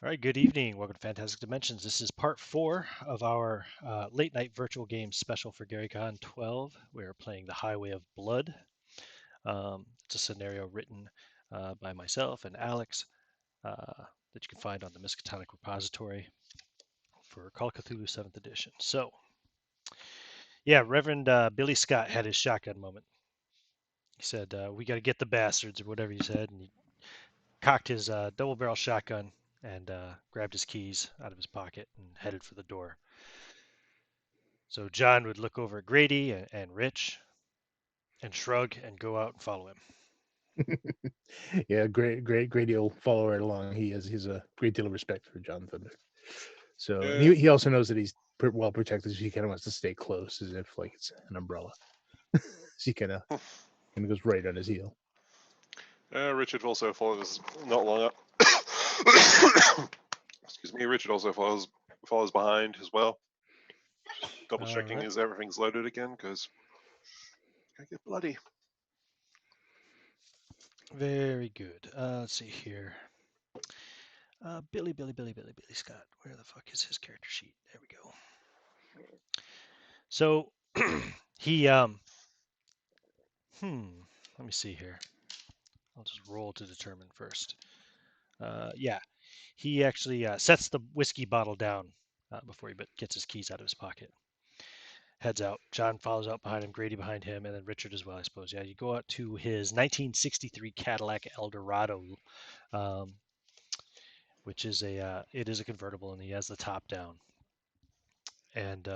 All right, good evening. Welcome to Fantastic Dimensions. This is part 4 of our late night virtual game special for GaryCon 12. We're playing The Highway of Blood. It's a scenario written by myself and Alex that you can find on the Miskatonic repository for Call of Cthulhu 7th edition. So, yeah, Reverend Billy Scott had his shotgun moment. He said, "We got to get the bastards," or whatever he said, and he cocked his double-barrel shotgun and grabbed his keys out of his pocket and headed for the door. So John would look over at Grady and Rich and shrug and go out and follow him. Yeah, Grady will follow right along. He's a great deal of respect for John Thunder. So, and Yeah, he also knows that he's well protected. So he kind of wants to stay close, as if like it's an umbrella. So he kind of goes right on his heel. Richard also follows not long up. Excuse me. Richard also follows behind as well, double checking All right. everything's loaded again because I get bloody. Very good. Let's see here. Billy Scott. Where the fuck is his character sheet? There we go. So he let me see here. I'll just roll to determine first. Yeah, he actually sets the whiskey bottle down before he gets his keys out of his pocket. Heads out. John follows out behind him, Grady behind him, and then Richard as well, I suppose. Yeah, you go out to his 1963 Cadillac Eldorado, um, which is it is a convertible, and he has the top down. And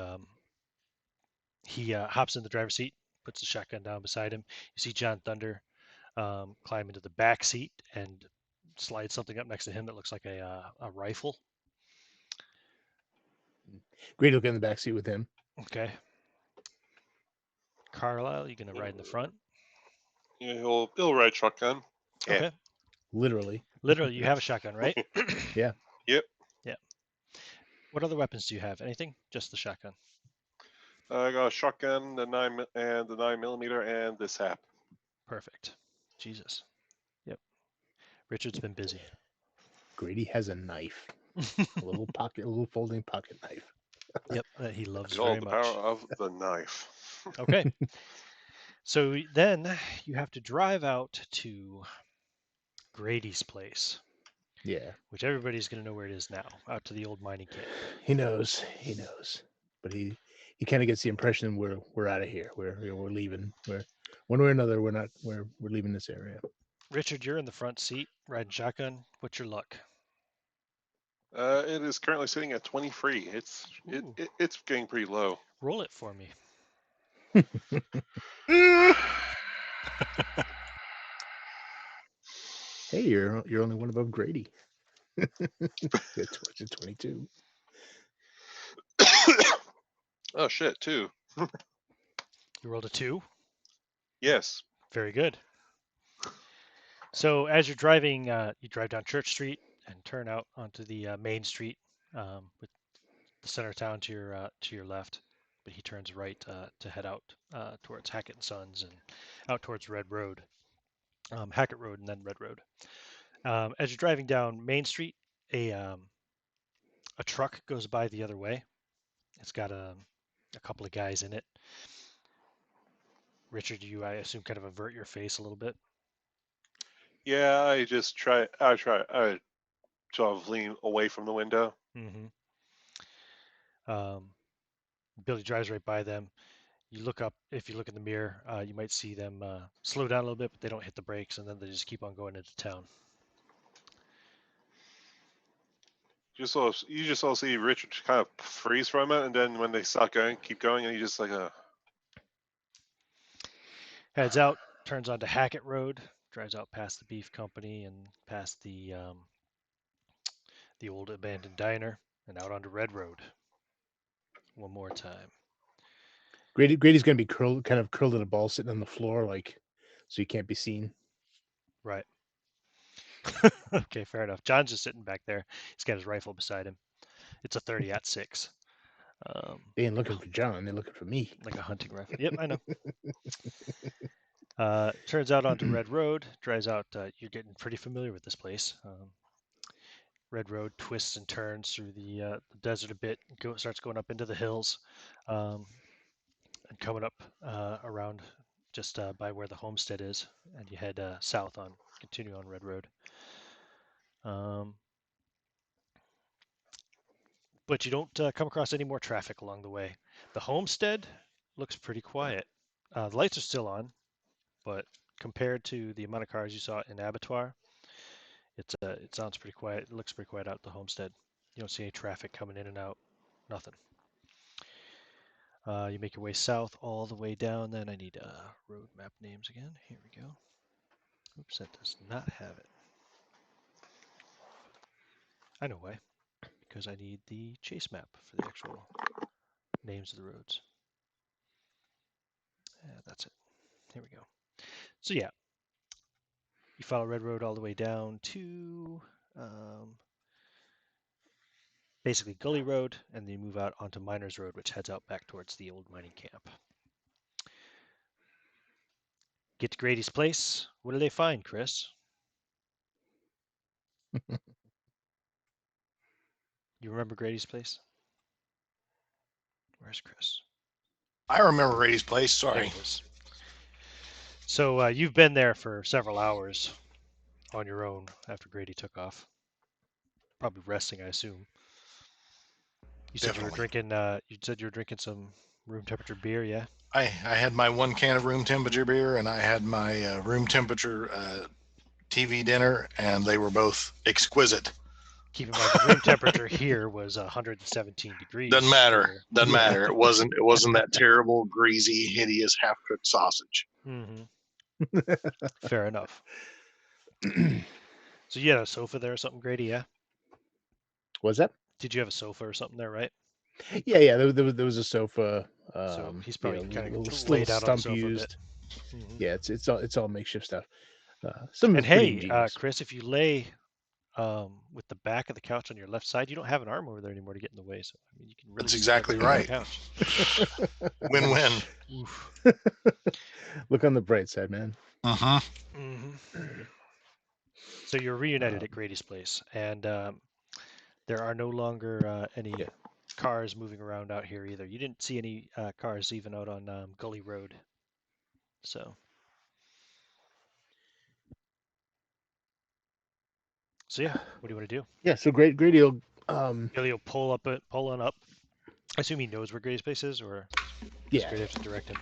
he hops in the driver's seat, puts the shotgun down beside him. You see John Thunder climb into the back seat and slide something up next to him that looks like a rifle. Grady will get in the back seat with him. Okay. Carlyle, you gonna ride in the front? Yeah, he'll ride shotgun. Yeah. Okay. Literally. Literally, you have a shotgun, right? Yeah. Yep. Yeah. What other weapons do you have? Anything? Just the shotgun. I got a shotgun, the 9mm, and this hap. Perfect. Jesus. Yep. Richard's been busy. Grady has a knife, a little folding pocket knife. Yep, that he loves Feel very the much. power of the knife. Okay. So then you have to drive out to Grady's place, Yeah, which everybody's going to know where it is now, out to the old mining camp. he knows, but he kind of gets the impression we're out of here. We're leaving. We're one way or another. We're leaving this area. Richard, you're in the front seat, riding shotgun. What's your luck? It is currently sitting at 23. It's getting pretty low. Roll it for me. Hey, you're only one above Grady. Good, 22. Oh shit, 2. You rolled a 2. Yes. Very good. So as you're driving, you drive down Church Street and turn out onto the main street with the center of town to your left. But he turns right to head out towards Hackett and Sons and out towards Red Road, Hackett Road, and then Red Road. As you're driving down Main Street, a truck goes by the other way. It's got a couple of guys in it. Richard, you, I assume, kind of avert your face a little bit. Yeah, I sort of lean away from the window. Mm-hmm. Billy drives right by them. You look up. If you look in the mirror, you might see them slow down a little bit, but they don't hit the brakes, and then they just keep on going into town. You just all see Richard kind of freeze for a minute, and then when they start going, keep going, and he just like Heads out, turns onto Hackett Road, drives out past the beef company and past the old abandoned diner, and out onto Red Road. One more time. Grady's going to be kind of curled in a ball, sitting on the floor, like so he can't be seen. Right. Okay, fair enough. John's just sitting back there. He's got his rifle beside him. It's a 30-06. They ain't looking for John; they're looking for me. Like a hunting rifle. Yep, I know. Turns out onto Red Road. Drives out. You're getting pretty familiar with this place. Red Road twists and turns through the desert a bit, starts going up into the hills, and coming up around just by where the Homestead is, and you head south on, continue on Red Road. But you don't come across any more traffic along the way. The Homestead looks pretty quiet. The lights are still on, but compared to the amount of cars you saw in Abattoir, it sounds pretty quiet. It looks pretty quiet out at the Homestead. You don't see any traffic coming in and out. Nothing. You make your way south all the way down. Then I need road map names again. Here we go. Oops, that does not have it. I know why. Because I need the chase map for the actual names of the roads. That's it. Here we go. So yeah, you follow Red Road all the way down to basically Gully Road, and then you move out onto Miners Road, which heads out back towards the old mining camp. Get to Grady's place. What do they find, Chris? You remember Grady's place? Where's Chris? I remember Rady's place. There Sorry. he is. So you've been there for several hours on your own after Grady took off. Probably resting, I assume. You said you were Definitely. drinking. You said you were drinking some room temperature beer, yeah? I had my 1 can of room temperature beer, and I had my room temperature TV dinner, and they were both exquisite. Keep in mind the room temperature here was 117 degrees. Doesn't matter. Here. Doesn't Yeah. matter. It wasn't that terrible, greasy, hideous, half-cooked sausage. Mm-hmm. Fair enough. So you had a sofa there or something, Grady? Yeah. Was that? Did you have a sofa or something there, right? Yeah. There was a sofa. So he's probably kind of little laid out on the stump sofa used. a bit. Mm-hmm. Yeah, it's all makeshift stuff. Some of And it's pretty hey, ingenious. Chris, if you lay with the back of the couch on your left side, you don't have an arm over there anymore to get in the way. So I mean, you can really That's sit exactly on the right. couch. Win-win. Oof. Look on the bright side, man. Uh-huh. Mm-hmm. So you're reunited at Grady's place, and there are no longer any cars moving around out here either. You didn't see any cars even out on Gully Road. So yeah, what do you want to do? Yeah, so Grady will He'll pull on up. I assume he knows where Grady's place is, or does yeah. Grady have to direct him?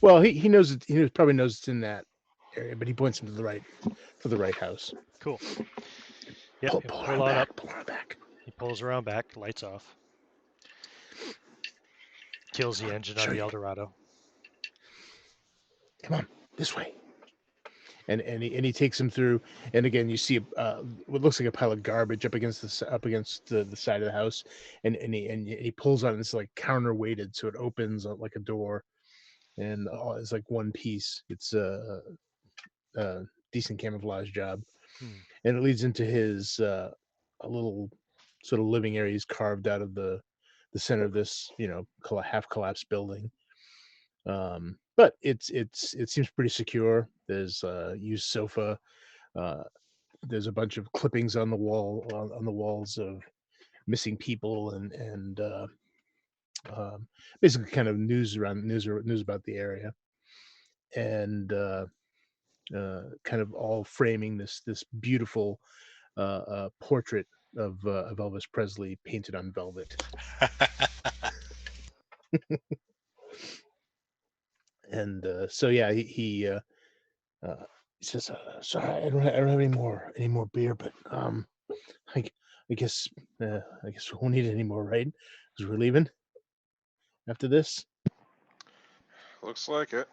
Well, he knows it. He probably knows it's in that area, but he points him to the right house. Cool. Yep, Pull pull around on back. up. Pull around back. He pulls around back, lights off. Kills the engine on the Eldorado. Come on, this way. And he takes him through, and again you see what looks like a pile of garbage up against the side of the house, and he pulls on it. It's like counterweighted, so it opens like a door, and it's like one piece. It's a decent camouflage job, and it leads into his a little sort of living area he's carved out of the center of this half collapsed building. But it seems pretty secure. There's a used sofa. There's a bunch of clippings on the walls of missing people and basically kind of news about the area, and kind of all framing this beautiful portrait of Elvis Presley painted on velvet. And so yeah, he says, "Sorry, I don't have any more beer, but I guess we won't need any more, right? Because we're leaving after this." Looks like it.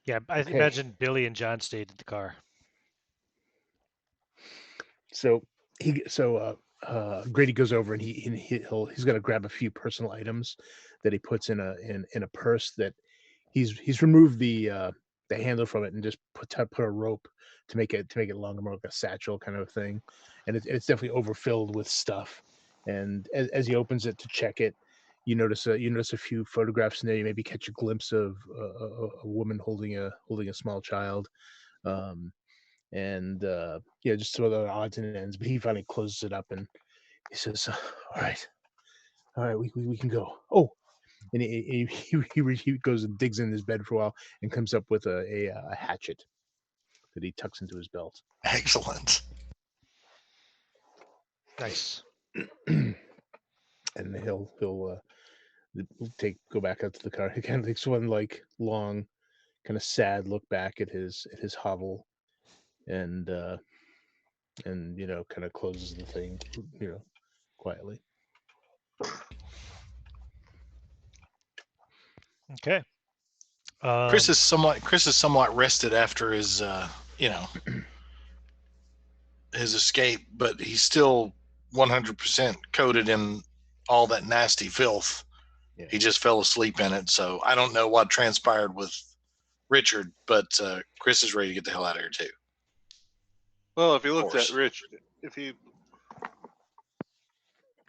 Yeah, I Okay. imagine Billy and John stayed in the car. So Grady goes over and he's going to grab a few personal items that he puts in a purse that he's removed the handle from it and just put a rope to make it longer, more like a satchel kind of thing, and it's definitely overfilled with stuff. And as he opens it to check it, you notice a few photographs in there. You maybe catch a glimpse of a woman holding a small child. and just some other odds and ends. But he finally closes it up and he says, all right, we can go. Oh, and he goes and digs in his bed for a while and comes up with a hatchet that he tucks into his belt. Excellent. Nice. And he'll go back out to the car. He kind of takes one like long, kind of sad look back at his hovel, and kind of closes the thing, quietly. Okay. Chris is somewhat rested after his his escape, but he's still 100% coated in all that nasty filth. Yeah. He just fell asleep in it. So I don't know what transpired with Richard, but Chris is ready to get the hell out of here too. Well, if you looked course. at Rich, if he.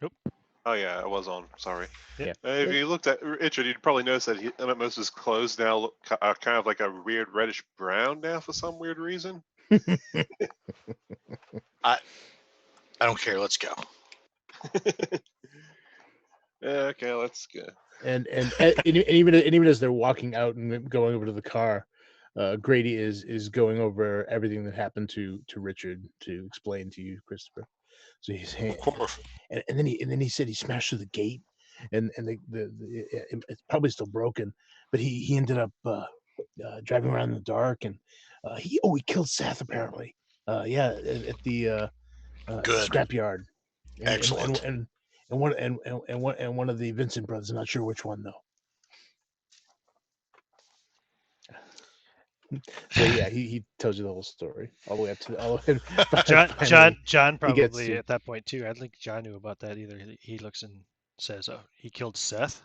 Nope. Oh yeah, I was on. Sorry. Yeah. If you looked at Richard, you'd probably notice that most of his clothes now look kind of like a weird reddish brown now for some weird reason. I don't care. Let's go. Yeah, okay, let's go. And even as they're walking out and going over to the car, Grady is going over everything that happened to Richard to explain to you, Christopher. So he's saying, Of course. and then he said he smashed through the gate, and it's probably still broken, but he ended up driving around in the dark, and he killed Seth apparently. At the Good. scrapyard. Excellent. And one of the Vincent brothers. I'm not sure which one though. So yeah, he tells you the whole story all the way up to John probably to- at that point too. I don't think John knew about that either. He looks and says, "Oh, he killed Seth."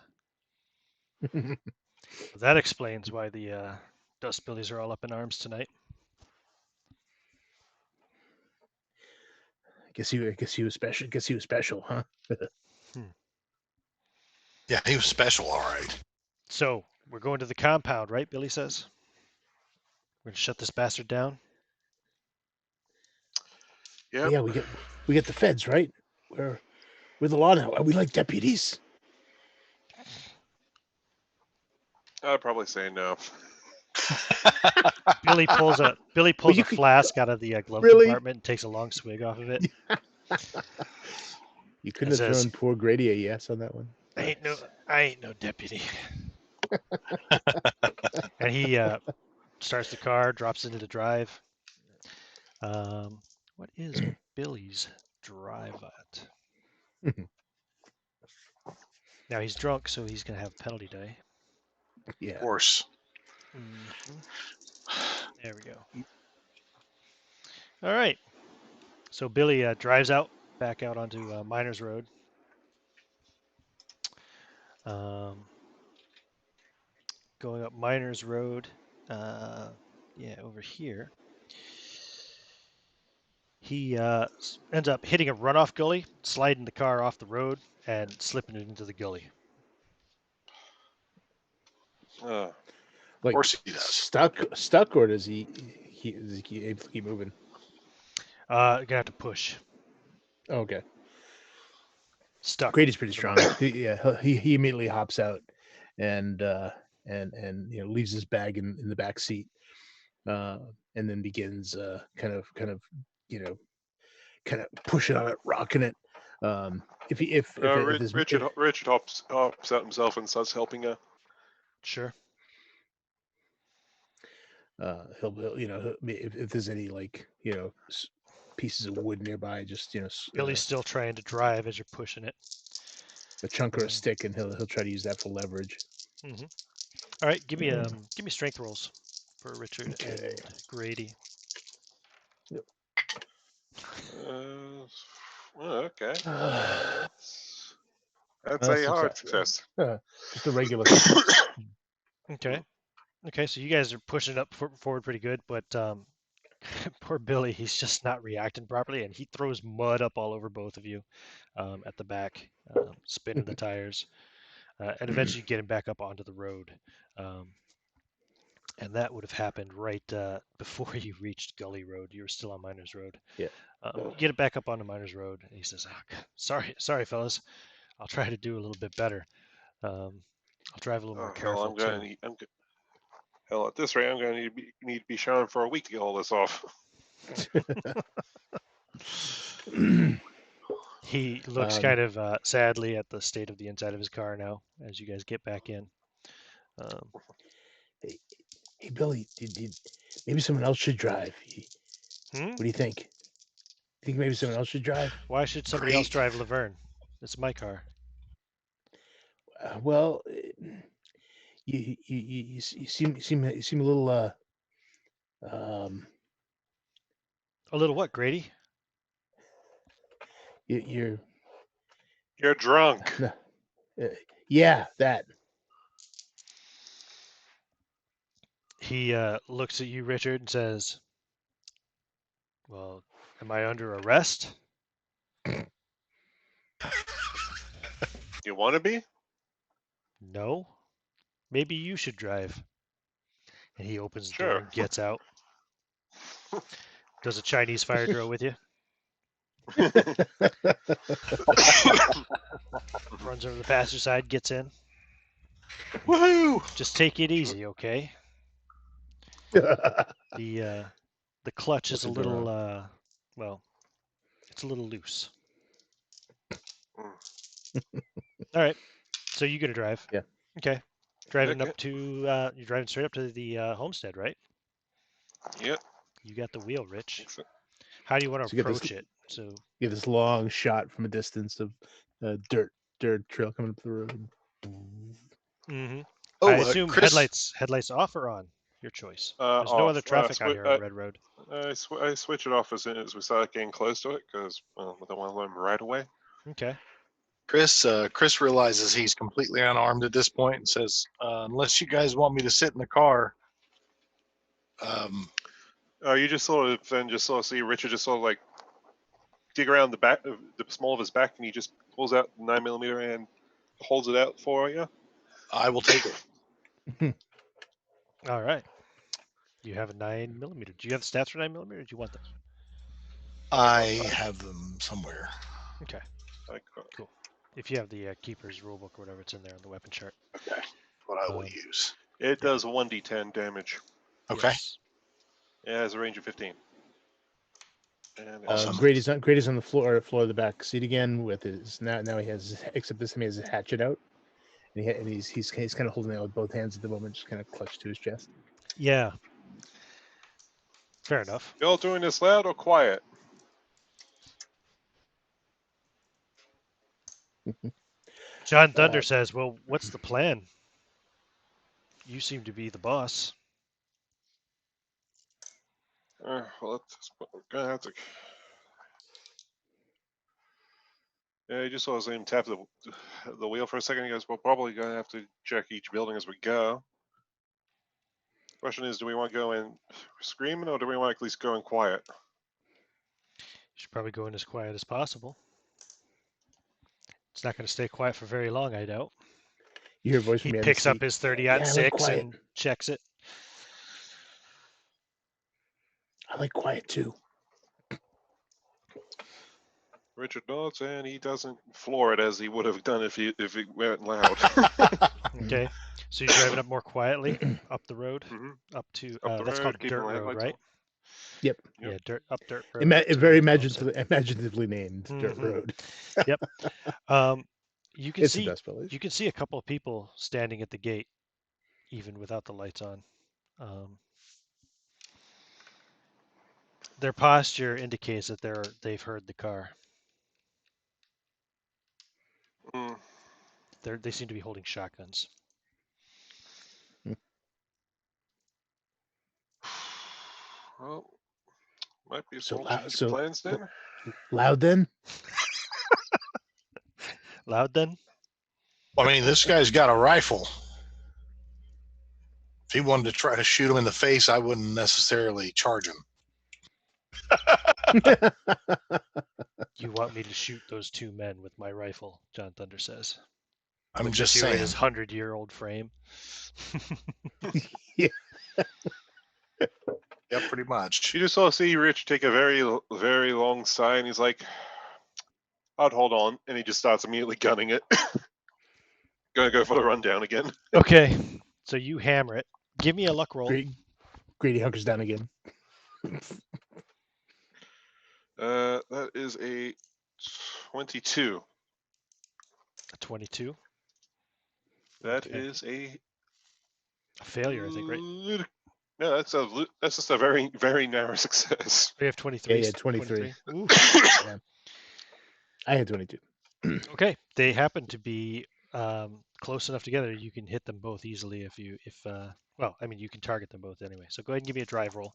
That explains why the Dust Billies are all up in arms tonight. Guess he was special. Guess he was special, huh? Yeah, he was special, all right. So we're going to the compound, right? Billy says. We're gonna shut this bastard down. Yep. Yeah, we get the feds, right? We're the law now. Are we like deputies? I'd probably say no. Billy pulls a you could- flask out of the glove Really? compartment and takes a long swig off of it. You couldn't It have says- thrown poor Grady a yes on that one. I ain't no deputy. And he starts the car, drops into the drive. What is Billy's drive at? Now he's drunk, so he's gonna have penalty day. Yeah. Of course. There we go. All right. So Billy drives back out onto Miners Road. Going up Miners Road, over here. He ends up hitting a runoff gully, sliding the car off the road, and slipping it into the gully. Like Of course he does. stuck, or does he able to keep moving? Gonna have to push. Okay. Stuck. Grady's pretty strong. He immediately hops out and leaves his bag in the back seat, and then begins kind of pushing on it, rocking it. Richard hops out himself and starts helping her. Sure. He'll if there's any pieces of wood nearby, just Billy's still trying to drive as you're pushing it. a chunk or a stick, and he'll try to use that for leverage. Mm-hmm. All right, give me strength rolls for Richard and Grady. Okay. That's a hard success. Just a regular. Okay, so you guys are pushing it up forward pretty good, but poor Billy, he's just not reacting properly, and he throws mud up all over both of you at the back, spinning the tires, and eventually getting back up onto the road. And that would have happened right before you reached Gully Road. You were still on Miners Road. Yeah. You get it back up onto Miners Road, and he says, sorry, fellas. I'll try to do a little bit better. I'll drive a little more Oh, hell, careful, too. Hell, at this rate, I'm going to need to be showered for a week to get all this off. He looks kind of sadly at the state of the inside of his car now as you guys get back in. Hey, Billy, maybe someone else should drive. What do you think? You think maybe someone else should drive? Why should somebody else drive Laverne? It's my car. Well, you seem a little A little what, Grady? You're drunk. Yeah, that. He looks at you, Richard, and says, "Well, am I under arrest?" You want to be? No. Maybe you should drive. And he opens the door Sure. and gets out. Does a Chinese fire drill with you? Runs over the passenger side, gets in. Woohoo! Just take it easy, okay? The clutch is a little well, it's a little loose. All right. So you get to drive. Yeah. Okay. Driving Okay. up to you're driving straight up to the Homestead, right? Yep. You got the wheel, Rich. Think so. How do you want So to you get this- approach it? So Get this long shot from a distance of dirt trail coming up the road. Oh, I assume Chris, headlights off or on? Your choice. There's Off. no other traffic out here on Red Road. I switch it off as soon as we start getting close to it because I don't want to let him right away. Okay. Chris realizes he's completely unarmed at this point and says, "Unless you guys want me to sit in the car." You just sort of see Richard just sort of like dig around the back, the small of his back, and he just pulls out 9mm and holds it out for you. I will take it. All right. You have a 9mm. Do you have the stats for 9mm? Or do you want them? I have them somewhere. Okay. Cool. If you have the Keeper's Rulebook or whatever, it's in there on the weapon chart. Okay. What I will use. It does 1d10 damage. Okay. Yes. It has a range of 15. And Awesome. Grady's on the floor of the back seat again with his now he has, except this time he has his hatchet out, and he's kind of holding it with both hands at the moment, just kind of clutched to his chest. Yeah. Fair enough. Y'all doing this loud or quiet? John Thunder says, "Well, what's the plan? You seem to be the boss." Well, we're gonna have to. Yeah, he just saw us even tap the wheel for a second. He goes, "We're probably gonna have to check each building as we go." Question is, do we want to go in screaming or do we want to at least go in quiet? You should probably go in as quiet as possible. It's not going to stay quiet for very long, I doubt. You hear a voice He from picks up his 30-06 and checks it. I like quiet too. Richard nods and he doesn't floor it as he would have done if he went loud. Okay, so you're driving up more quietly up the road, up to that's called keeping Dirt the Road, headlights right? on. Yep. Yeah, Dirt Road. Very imaginatively named Dirt Road. Yep. You can It's see the best village. you can see a couple of people standing at the gate, even without the lights on. Their posture indicates that they've heard the car. They seem to be holding shotguns. Well, might be So some plans then. Loud then? Loud then? I mean, this guy's got a rifle. If he wanted to try to shoot him in the face, I wouldn't necessarily charge him. You want me to shoot those two men with my rifle, John Thunder says. I'm just saying. His 100-year-old frame. Yeah. Yep, pretty much. You just saw see Rich take a very, very long sigh, and he's like, "I'd hold on," and he just starts immediately gunning it. Gonna go for the rundown again. Okay, so you hammer it. Give me a luck roll. Grady hunkers down again. That is a 22. A 22. That Okay. is a failure, I think, right? No, that's just a very, very narrow success. We have 23. Yeah, 23. Ooh. Yeah. I had 22. Okay, they happen to be close enough together. You can hit them both easily well, I mean, you can target them both anyway. So go ahead and give me a drive roll.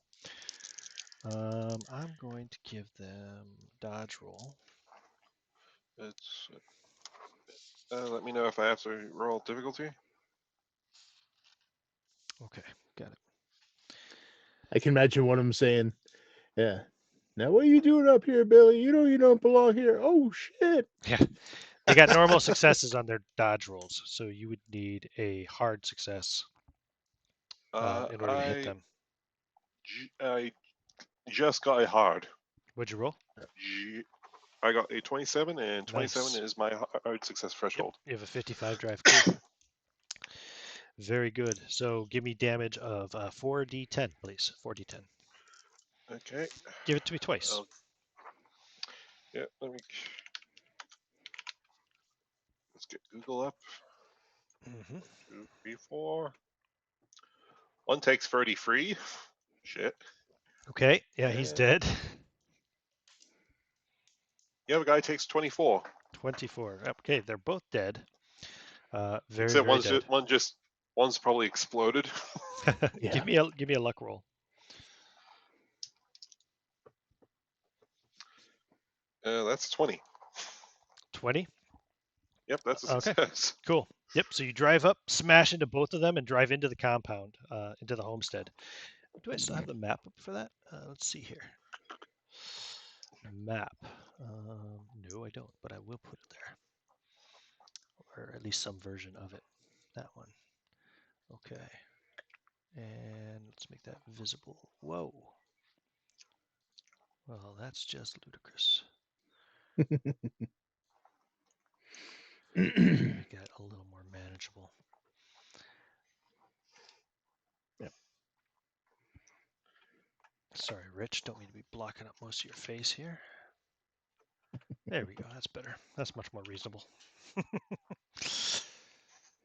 I'm going to give them dodge roll. It's, let me know if I have to roll difficulty. Okay, got it. I can imagine one of them saying, "Yeah, now what are you doing up here, Billy? You don't belong here." Oh shit! Yeah, they got normal successes on their dodge rolls, so you would need a hard success in order to hit them. I just got a hard. What'd you roll? I got a 27, and 27 Nice. is my hard success threshold. Yep, you have a 55 drive. Cool. Very good. So give me damage of 4d10, please. 4d10. Okay. Give it to me twice. Yeah, let's get Google up. 1, 2, 3, 4. One takes 33. Shit. Okay, yeah, he's dead. The other guy takes 24. 24. Okay, they're both dead. Very, Except very dead. one's probably exploded. Yeah. Give me a luck roll. That's 20. 20. Yep, that's a Okay. success. Cool. Yep. So you drive up, smash into both of them, and drive into the compound, into the homestead. Do I still have the map up for that? Let's see here. Map. No, I don't, but I will put it there, or at least some version of it. That one. Okay. And let's make that visible. Whoa. Well, that's just ludicrous. Make that a little more manageable. Yep. Sorry, Rich. Don't mean to be blocking up most of your face here. There we go. That's better. That's much more reasonable.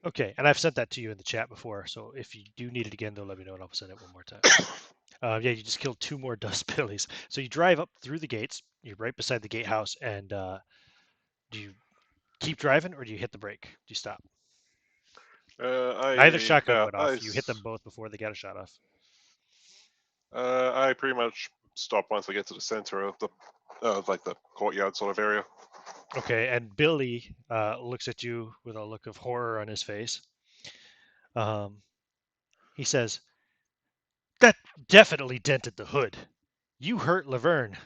Okay, and I've sent that to you in the chat before, so if you do need it again, though, let me know and I'll send it one more time. Yeah, you just killed 2 more dust billies. So you drive up through the gates. You're right beside the gatehouse, and do you keep driving or do you hit the brake? Do you stop? Neither shotgun went off. You hit them both before they got a shot off. I pretty much stop once I get to the center of the courtyard sort of area. Okay, and Billy looks at you with a look of horror on his face. He says, "That definitely dented the hood. You hurt Laverne."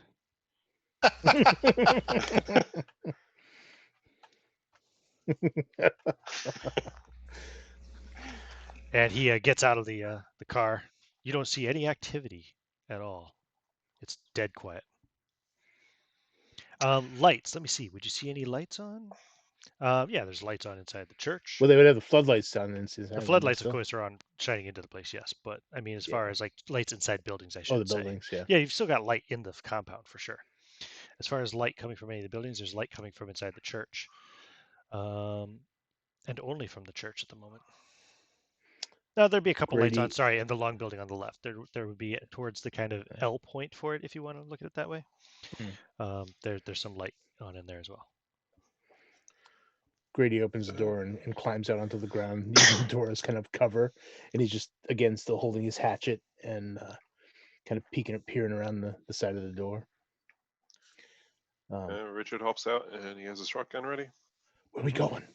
And he gets out of the car. You don't see any activity at all. It's dead quiet. Lights. Let me see. Would you see any lights on? Yeah, there's lights on inside the church. Well, they would have the floodlights down inside. The floodlights, of course, are on, shining into the place. Yes, but I mean, as Yeah. far as like lights inside buildings, I should Oh, the say. buildings, yeah. Yeah, you've still got light in the compound for sure. As far as light coming from any of the buildings, there's light coming from inside the church, and only from the church at the moment. Now there'd be a couple lights on. Sorry, in the long building on the left. There would be towards the kind of L point for it, if you want to look at it that way. There's some light on in there as well. Grady opens the door and climbs out onto the ground, using the door as kind of cover, and he's just again still holding his hatchet and kind of peering around the side of the door. Richard hops out and he has his shotgun ready. Where are we going?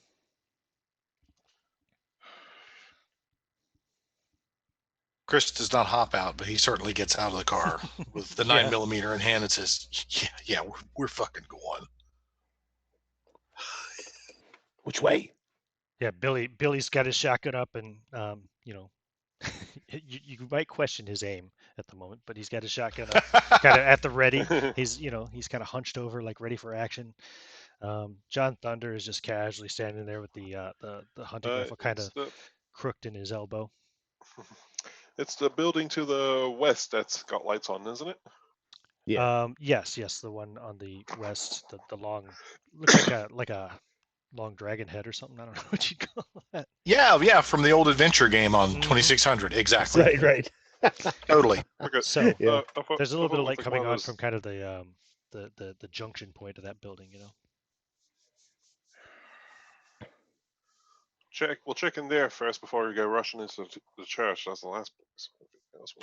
Chris does not hop out, but he certainly gets out of the car with the 9mm in hand and says, "Yeah, we're fucking going." Which way? Yeah, Billy's got his shotgun up and You might question his aim at the moment, but he's got his shotgun up, kind of at the ready. He's kind of hunched over, like ready for action. John Thunder is just casually standing there with the hunting rifle kind of crooked in his elbow. It's the building to the west that's got lights on, isn't it? Yeah. Yes, the one on the west, the long, looks like a long dragon head or something. I don't know what you call that. Yeah, from the old adventure game on Mhm. 2600. Exactly. Right. Totally. Okay. So Yeah. there's a little bit of light like coming one of on those- from kind of the junction point of that building, you know. We'll check in there first before we go rushing into the church. That's the last place.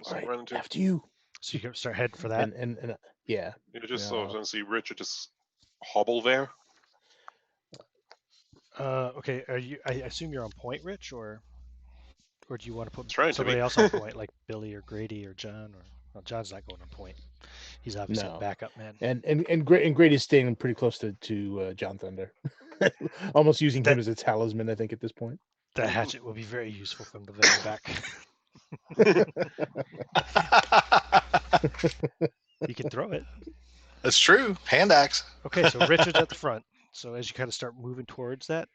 All right. Run into. After you. So you can start heading for that. And yeah. You just Yeah. sort of see Richard just hobble there. Okay. I assume you're on point, Rich, or do you want to put Trying to somebody be. else on point, like Billy or Grady or John? Or well, John's not going on point. He's obviously a No. backup man. And Grady's staying pretty close to John Thunder, almost using him as a talisman. I think at this point. The hatchet will be very useful from the very back. You can throw it. That's true. Hand axe. Okay, so Richard's at the front. So as you kind of start moving towards that,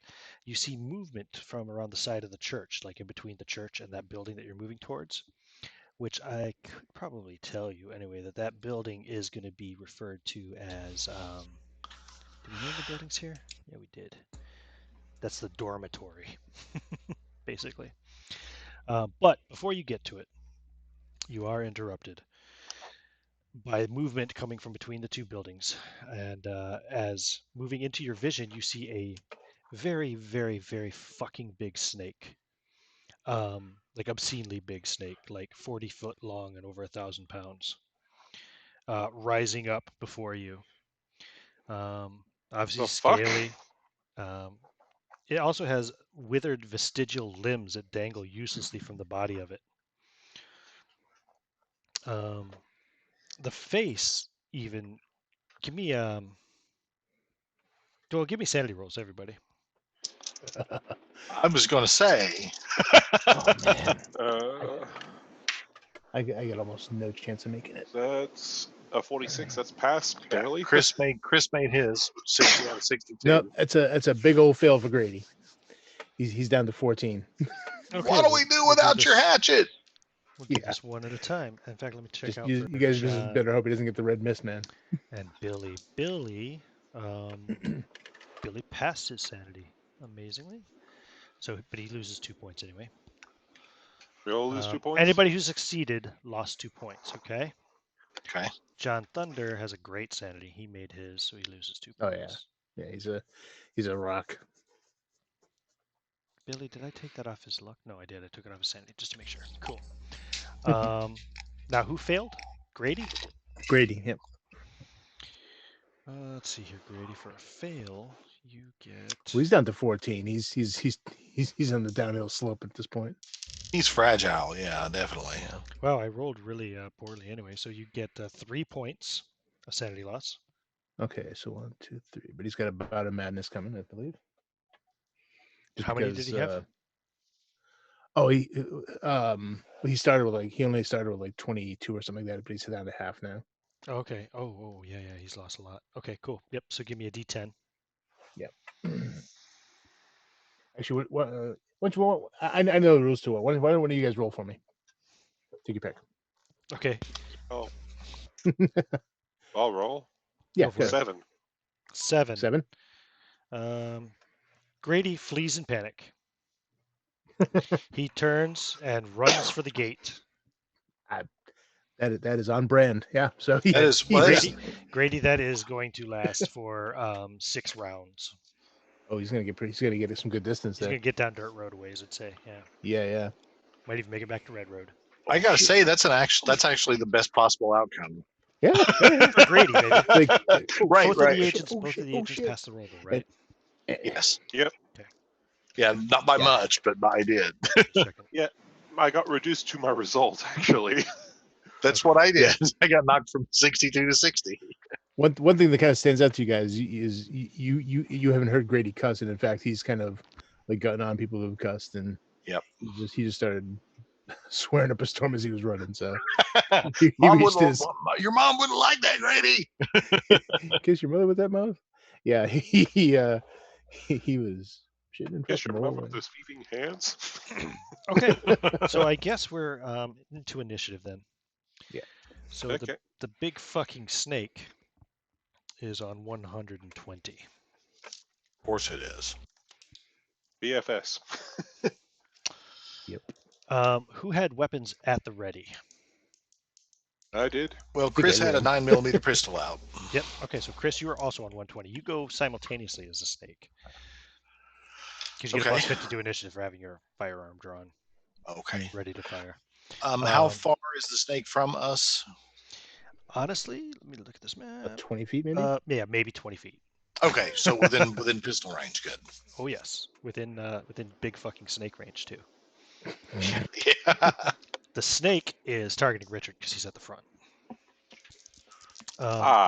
you see movement from around the side of the church, like in between the church and that building that you're moving towards, which I could probably tell you anyway, that building is going to be referred to as, did we name the buildings here? Yeah, we did. That's the dormitory, basically. But before you get to it, you are interrupted by movement coming from between the two buildings. And as moving into your vision, you see a very, very, very fucking big snake. Like obscenely big snake, like 40 foot long and over 1,000 pounds, rising up before you. Obviously The fuck? scaly. It also has withered vestigial limbs that dangle uselessly from the body of it. The face even. Give me give me sanity rolls, everybody. I was going to say. Oh man, Uh, I get almost no chance of making it. that's a 46. That's passed barely. Chris made his 60 out of 62. No, it's a big old fail for Grady. He's down to 14. Okay, What do we do without your hatchet? We'll do Yeah. this one at a time. In fact, let me check Just, out. you for guys John just better hope he doesn't get the red mist, man. and Billy. Billy passed his sanity amazingly. So, but he loses 2 points anyway. We all lose 2 points. Anybody who succeeded lost 2 points. Okay. Okay. John Thunder has a great sanity. He made his, so he loses 2 Oh, points. Yeah, he's a rock. Billy, did I take that off his luck? No, I did. I took it off his sanity just to make sure. Cool. Now, who failed? Grady? Grady, yep. Let's see here, Grady. For a fail, you get. Well, he's down to 14. He's on the downhill slope at this point. He's fragile. Yeah, definitely. Well, I rolled really poorly anyway, so you get 3 points of sanity loss. Okay, so 1, 2, 3. But he's got about a madness coming, I believe. Just How many did he have? He started with he only started with like 22 or something like that, but he's down to half now. Oh, okay. Oh, yeah. He's lost a lot. Okay, cool. Yep. So give me a D10. Yep. Actually, what you want? I know the rules too well. Why don't you guys roll for me? Take your pick. Okay. Oh. I'll roll. Yeah, Go for it. 7. 7. 7. Grady flees in panic. He turns and runs for the gate. That is on brand. Yeah. So That is Grady, that is going to last for 6 rounds. Oh, he's gonna get some good distance He's there. gonna get down dirt road ways, I'd say. Yeah. Yeah. Might even make it back to Red Road. I gotta say that's actually the best possible outcome. Yeah. For Grady, maybe. Right. Both of the agents passed the roll, though, right? Yes. Yep. Okay. Yeah, not by Yeah. much, but I did. I got reduced to my result, actually. That's what I did. I got knocked from 62 to 60. One thing that kind of stands out to you guys is you haven't heard Grady cuss, and in fact, he's kind of like gotten on people who've cussed, and Yep. he just started swearing up a storm as he was running. So Mom he reached wouldn't. his. Your mom wouldn't like that, Grady. Kiss your mother with that mouth. Yeah, he was shitting and Kiss fucking your the whole mom with way. those thieving hands. Okay, so I guess we're into initiative then. Yeah. So Okay. the big fucking snake is on 120. Of course it is. BFS. Yep. Who had weapons at the ready? I did. Well, think Chris had a everyone- 9mm pistol out. Yep. Okay, so Chris, you are also on 120. You go simultaneously as the snake. Because you get a Okay. plus 50 to initiative for having your firearm drawn, Okay. ready to fire. How far is the snake from us? Honestly, let me look at this map. 20 feet maybe. Yeah, maybe 20 feet. Okay, so within pistol range. Good. Oh yes, within big fucking snake range too. Yeah. The snake is targeting Richard because he's at the front.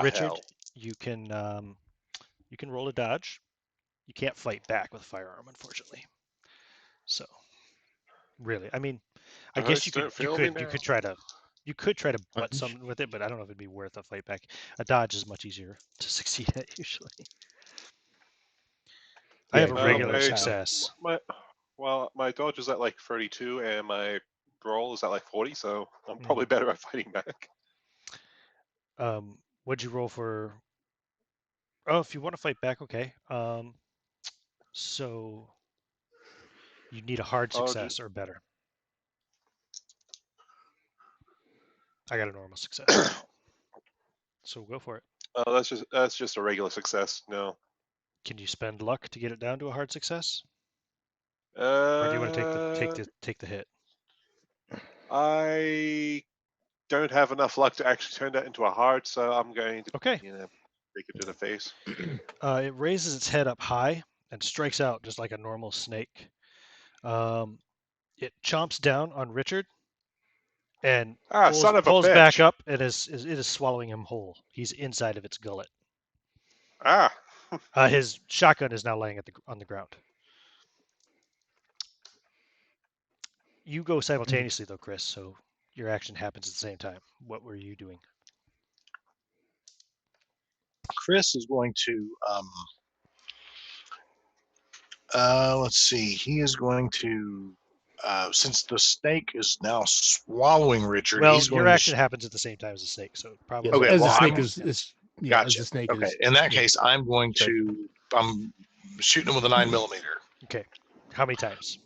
Richard, hell. you can roll a dodge. You can't fight back with a firearm, unfortunately. So, really, I mean, I guess you could try to butt Punch. something with it, but I don't know if it'd be worth a fight back. A dodge is much easier to succeed at usually. I have a Yeah, regular my- success. My dodge is at like 32 and my roll is at like 40, so I'm probably better at fighting back. What'd you roll for? Oh, if you want to fight back, okay. So you need a hard I'll success or better. I got a normal success. So go for it. That's just a regular success. No. Can you spend luck to get it down to a hard success? Or Or do you want to take the hit? I don't have enough luck to actually turn that into a hard, so I'm going to Okay. take it to the face. It raises its head up high and strikes out just like a normal snake. It chomps down on Richard and Son of a pulls bitch. back up and it is swallowing him whole. He's inside of its gullet. His shotgun is now laying on the ground. You go simultaneously though, Chris, so your action happens at the same time. What were you doing? Chris is going to let's see. He is going to since the snake is now swallowing Richard, Well, he's going your to action happens at the same time as the snake, so probably. Yeah, Okay, as well, the snake I'm- is Gotcha. as the snake Okay, is. in that yeah. case, I'm shooting him with a 9mm. Okay. How many times?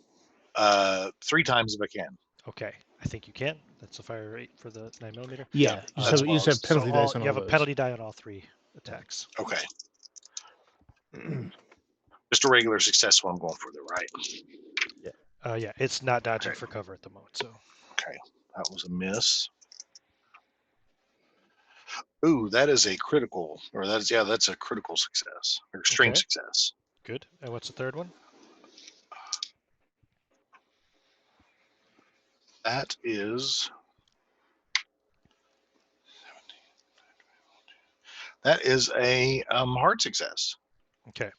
3 times if I can. Okay. I think you can. That's the fire rate for the 9mm. Yeah, you that's just have penalty So dice on you all have a those. penalty die on all 3 attacks. Okay. Just a regular success what I'm going for there, right? Yeah, it's not dodging for cover at the moment, so. Okay. That was a miss. Ooh, that is a critical, or that's a critical success, or extreme Okay. success. Good. And what's the third one? That is a hard success. Okay.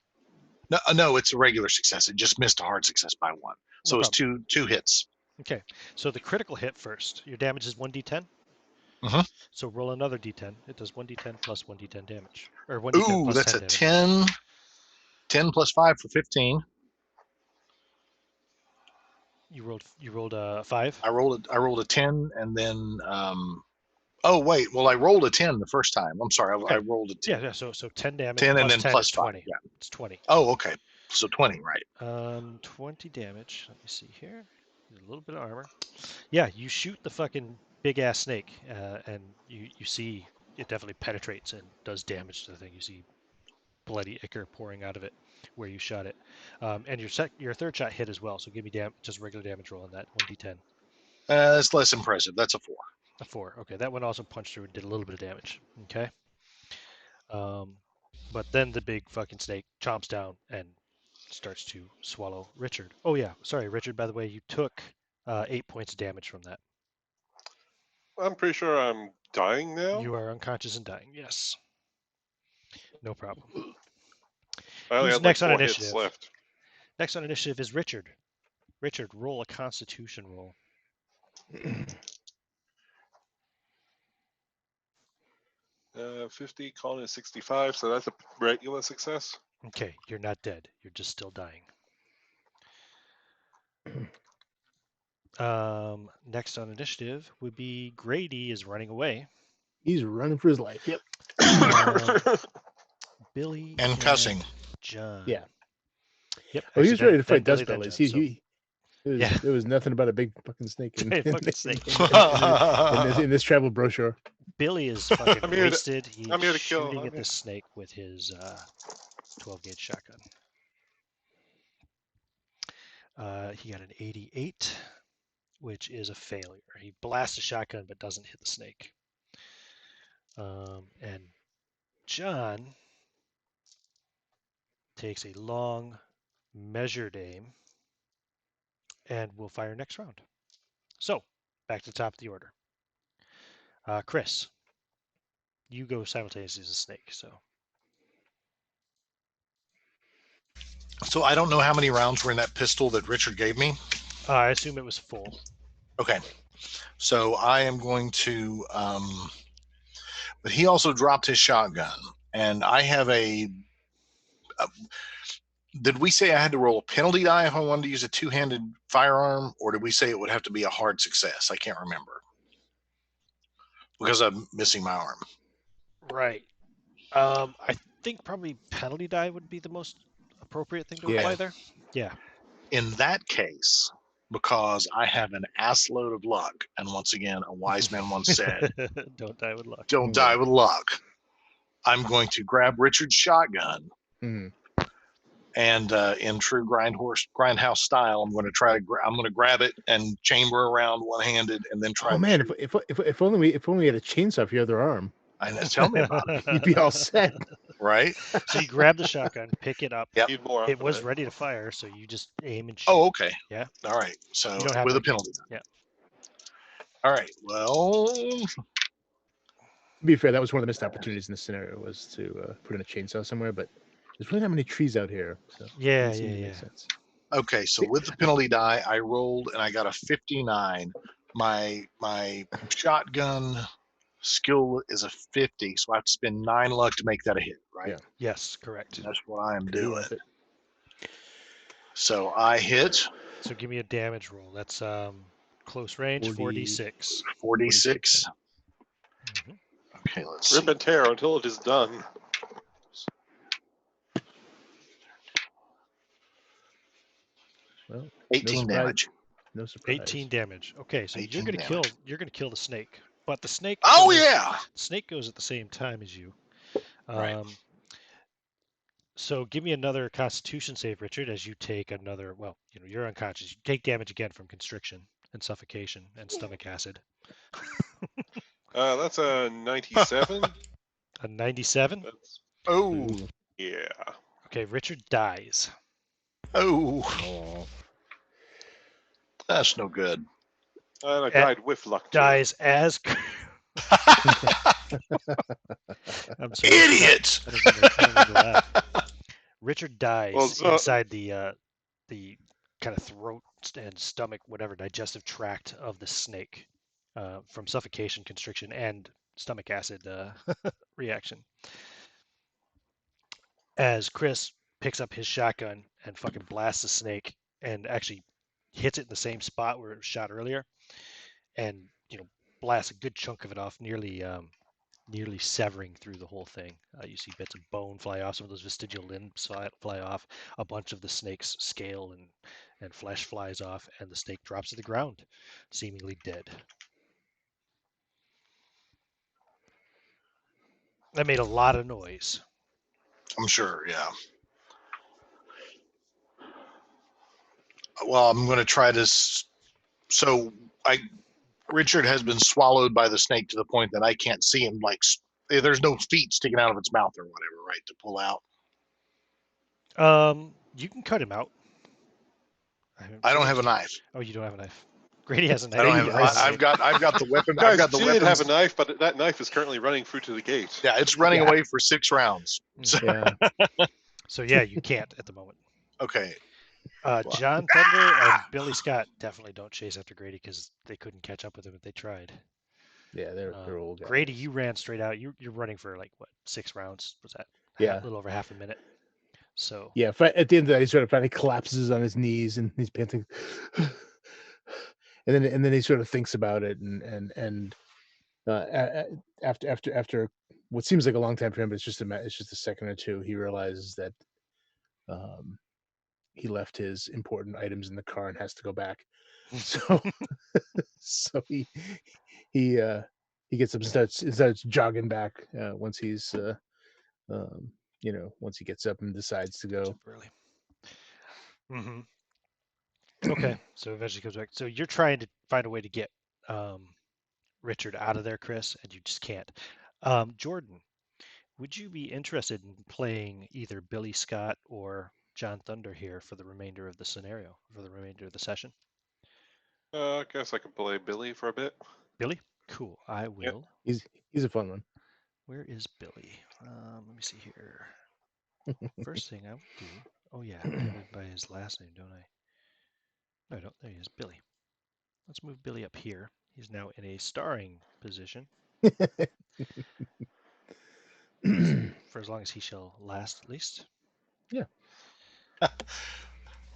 No, it's a regular success. It just missed a hard success by 1. So No it's two hits. Okay. So the critical hit first. Your damage is 1d10. Mhm. So roll another d10. It does 1d10 plus 1d10 damage. Or 1d10 Ooh, plus that's 10 a damage. 10. 10 plus 5 for 15. You rolled a 5? I rolled a 10 and then oh wait, well I rolled a 10 the first time. I'm sorry, Okay. I rolled a 10. Yeah, so 10 damage 10 plus and then 10 plus is 5. 20. Yeah. It's 20. Oh, okay. So 20, right. 20 damage. Let me see here. A little bit of armor. Yeah, you shoot the fucking big ass snake, and you see it definitely penetrates and does damage to the thing. You see bloody ichor pouring out of it where you shot it. And your third shot hit as well. So give me just regular damage roll on that 1d10. That's less impressive. That's a 4. A 4. Okay, that one also punched through and did a little bit of damage. Okay. But then the big fucking snake chomps down and starts to swallow Richard. Oh yeah, sorry, Richard. By the way, you took 8 points of damage from that. I'm pretty sure I'm dying now. You are unconscious and dying. Yes. No problem. I only Who's had next like on 4 hits initiative? left. Next on initiative is Richard. Richard, roll a Constitution roll. $50, con is 65, so that's a regular success. Okay, you're not dead. You're just still dying. Next on initiative would be Grady is running away. He's running for his life. Yep. Billy And cussing. John. Yeah. Yep. Oh, he was ready to then fight Billy, Dust then Bellies. John. So- Yeah. There was nothing about a big fucking snake in, Big fucking snake. in this travel brochure. Billy is fucking I'm here to- wasted. He's I'm here to kill. shooting I'm at here. this snake with his 12-gauge shotgun. He got an 88, which is a failure. He blasts a shotgun but doesn't hit the snake. And John takes a long, measured aim and will fire next round. So, back to the top of the order. Chris, you go simultaneously as a snake. So I don't know how many rounds were in that pistol that Richard gave me. I assume it was full. Okay. So I am going to, but he also dropped his shotgun, and I have did we say I had to roll a penalty die if I wanted to use a two-handed firearm, or did we say it would have to be a hard success? I can't remember because I'm missing my arm. Right. I think probably penalty die would be the most appropriate thing to Yeah. apply there. Yeah. In that case, because I have an ass load of luck, and once again, a wise man once said, Don't die with luck. don't die with luck. I'm going to grab Richard's shotgun, Mhm. and in true grindhouse style, I'm going to try to I'm going to grab it and chamber around one-handed, and then try. Oh man, if only we had a chainsaw for your other arm, Tell me about it, you'd be all set. right? So you grab the shotgun, pick it up. Yep. Need more It of was ready to fire, so you just aim and shoot. Oh, okay. Yeah. All right. So You don't have with a to- penalty. yeah. All right. Well, To be fair, that was one of the missed opportunities in this scenario, was to put in a chainsaw somewhere, but there's really not many trees out here, so Yeah, it seemed to yeah, make yeah. sense. okay. So with the penalty die, I rolled and I got a 59. My shotgun skill is a 50, so I have to spend 9 luck to make that a hit, right? Yeah. Yes, correct. That's what I am Could be doing. worth it. So I hit So give me a damage roll. That's close range, 4d6. 46. Mhm. Okay, let's Rip see. and tear until it is done. Well, 18 surprise. damage. no surprise. 18 damage. Okay, so 18 you're damage. gonna kill the snake, but the snake. Oh goes- yeah. Snake goes at the same time as you. Right. So give me another Constitution save, Richard, as you take another. Well, you're unconscious. You take damage again from constriction and suffocation and stomach acid. That's a 97. A 97. That's, Oh. Ooh. yeah. Okay, Richard dies. Oh. Oh. That's no good. And I died with luck. Too. Dies as. I'm sorry. Idiot. I don't mean to laugh. Richard dies Well, so- inside the kind of throat and stomach, whatever digestive tract of the snake from suffocation, constriction, and stomach acid reaction. As Chris picks up his shotgun and fucking blasts the snake and actually hits it in the same spot where it was shot earlier, and blasts a good chunk of it off, nearly severing through the whole thing. You see bits of bone fly off, some of those vestigial limbs fly off, a bunch of the snake's scale and flesh flies off, and the snake drops to the ground, seemingly dead. That made a lot of noise. I'm sure, yeah. Well, I'm going to try this. So Richard has been swallowed by the snake to the point that I can't see him. Like, there's no feet sticking out of its mouth or whatever, right, to pull out. You can cut him out. I don't have a knife. Oh, you don't have a knife. Grady has a knife. I don't have. I've got the weapon. I've got the did weapons. have a knife, but that knife is currently running through to the gate. Yeah, it's running Yeah. away for 6 rounds. So, Yeah. So yeah, you can't at the moment. okay. John Thunder and Billy Scott definitely don't chase after Grady because they couldn't catch up with him if they tried. Yeah, they're old guys. Grady, you ran straight out. You're running for like what 6 rounds? Was that? Yeah. A little over half a minute. So yeah. At the end of that, he sort of finally collapses on his knees and he's panting. and then he sort of thinks about it and after what seems like a long time for him, but it's just a second or two. He realizes that he left his important items in the car and has to go back. So he gets up and starts jogging back once he's once he gets up and decides to go. early. Mm-hmm. Okay, so eventually comes back. So you're trying to find a way to get Richard out of there, Chris, and you just can't. Jordan, would you be interested in playing either Billy Scott or John Thunder here for the remainder of the scenario, for the remainder of the session? I guess I can play Billy for a bit. Billy? Cool. I will. He's a fun one. Where is Billy? Let me see here. First thing I would do. Oh yeah, I have it by his last name, don't I? No, I don't. There he is, Billy. Let's move Billy up here. He's now in a starring position. For as long as he shall last, at least. Yeah.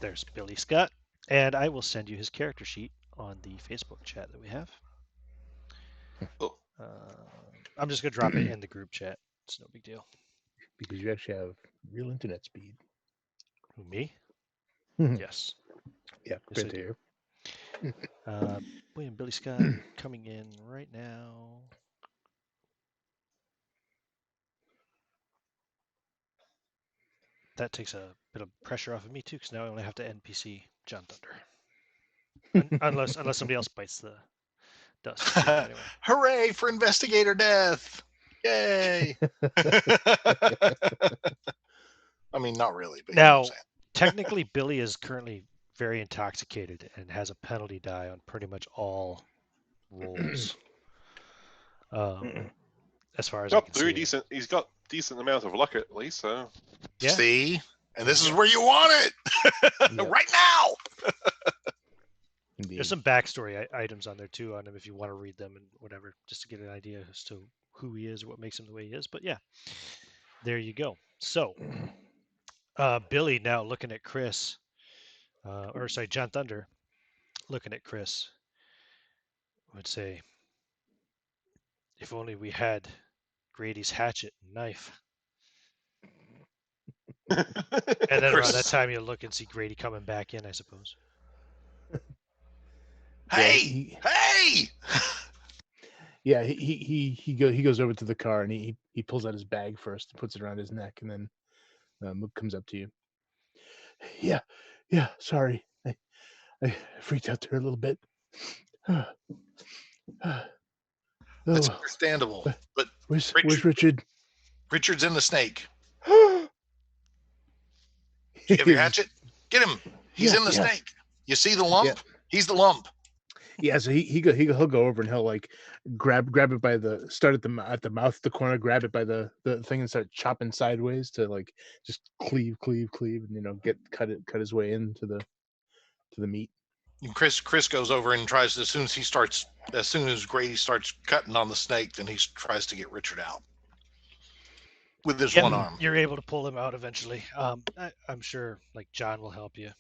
There's Billy Scott. And I will send you his character sheet on the Facebook chat that we have. Oh. I'm just going to drop it in the group chat. It's no big deal. Because you actually have real internet speed. Who, me? Yes. Yeah, Yes, good to hear. William Billy Scott coming in right now. That takes a bit of pressure off of me too, because now I only have to NPC John Thunder, unless somebody else bites the dust. Anyway. Hooray for investigator death! Yay! I mean, not really, but Now, you know what I'm saying. technically, Billy is currently very intoxicated and has a penalty die on pretty much all rolls. As far as I can see. Decent. He's got decent amount of luck at least. So Yeah. See, and this is where you want it Yep. right now. Indeed. There's some backstory items on there too on him if you want to read them and whatever, just to get an idea as to who he is or what makes him the way he is. But yeah, there you go. So, Billy now looking at Chris, John Thunder looking at Chris would say, if only we had Grady's hatchet and knife. And then around that time you'll look and see Grady coming back in, I suppose. Hey! Yeah, he goes over to the car and he pulls out his bag first, puts it around his neck, and then Mook comes up to you. Yeah, sorry, I freaked out there a little bit. That's understandable. But where's Richard? Richard's in the snake. You have your hatchet? Get him. He's in the snake. You see the lump? Yeah. He's the lump. Yeah, so he'll go over and he'll like grab it by the start at the mouth, the corner, grab it by the thing and start chopping sideways to like just cleave, and cut his way into the meat. And Chris goes over and tries to, as soon as Grady starts cutting on the snake, then he tries to get Richard out with his one arm. You're able to pull him out eventually. I'm sure like John will help you.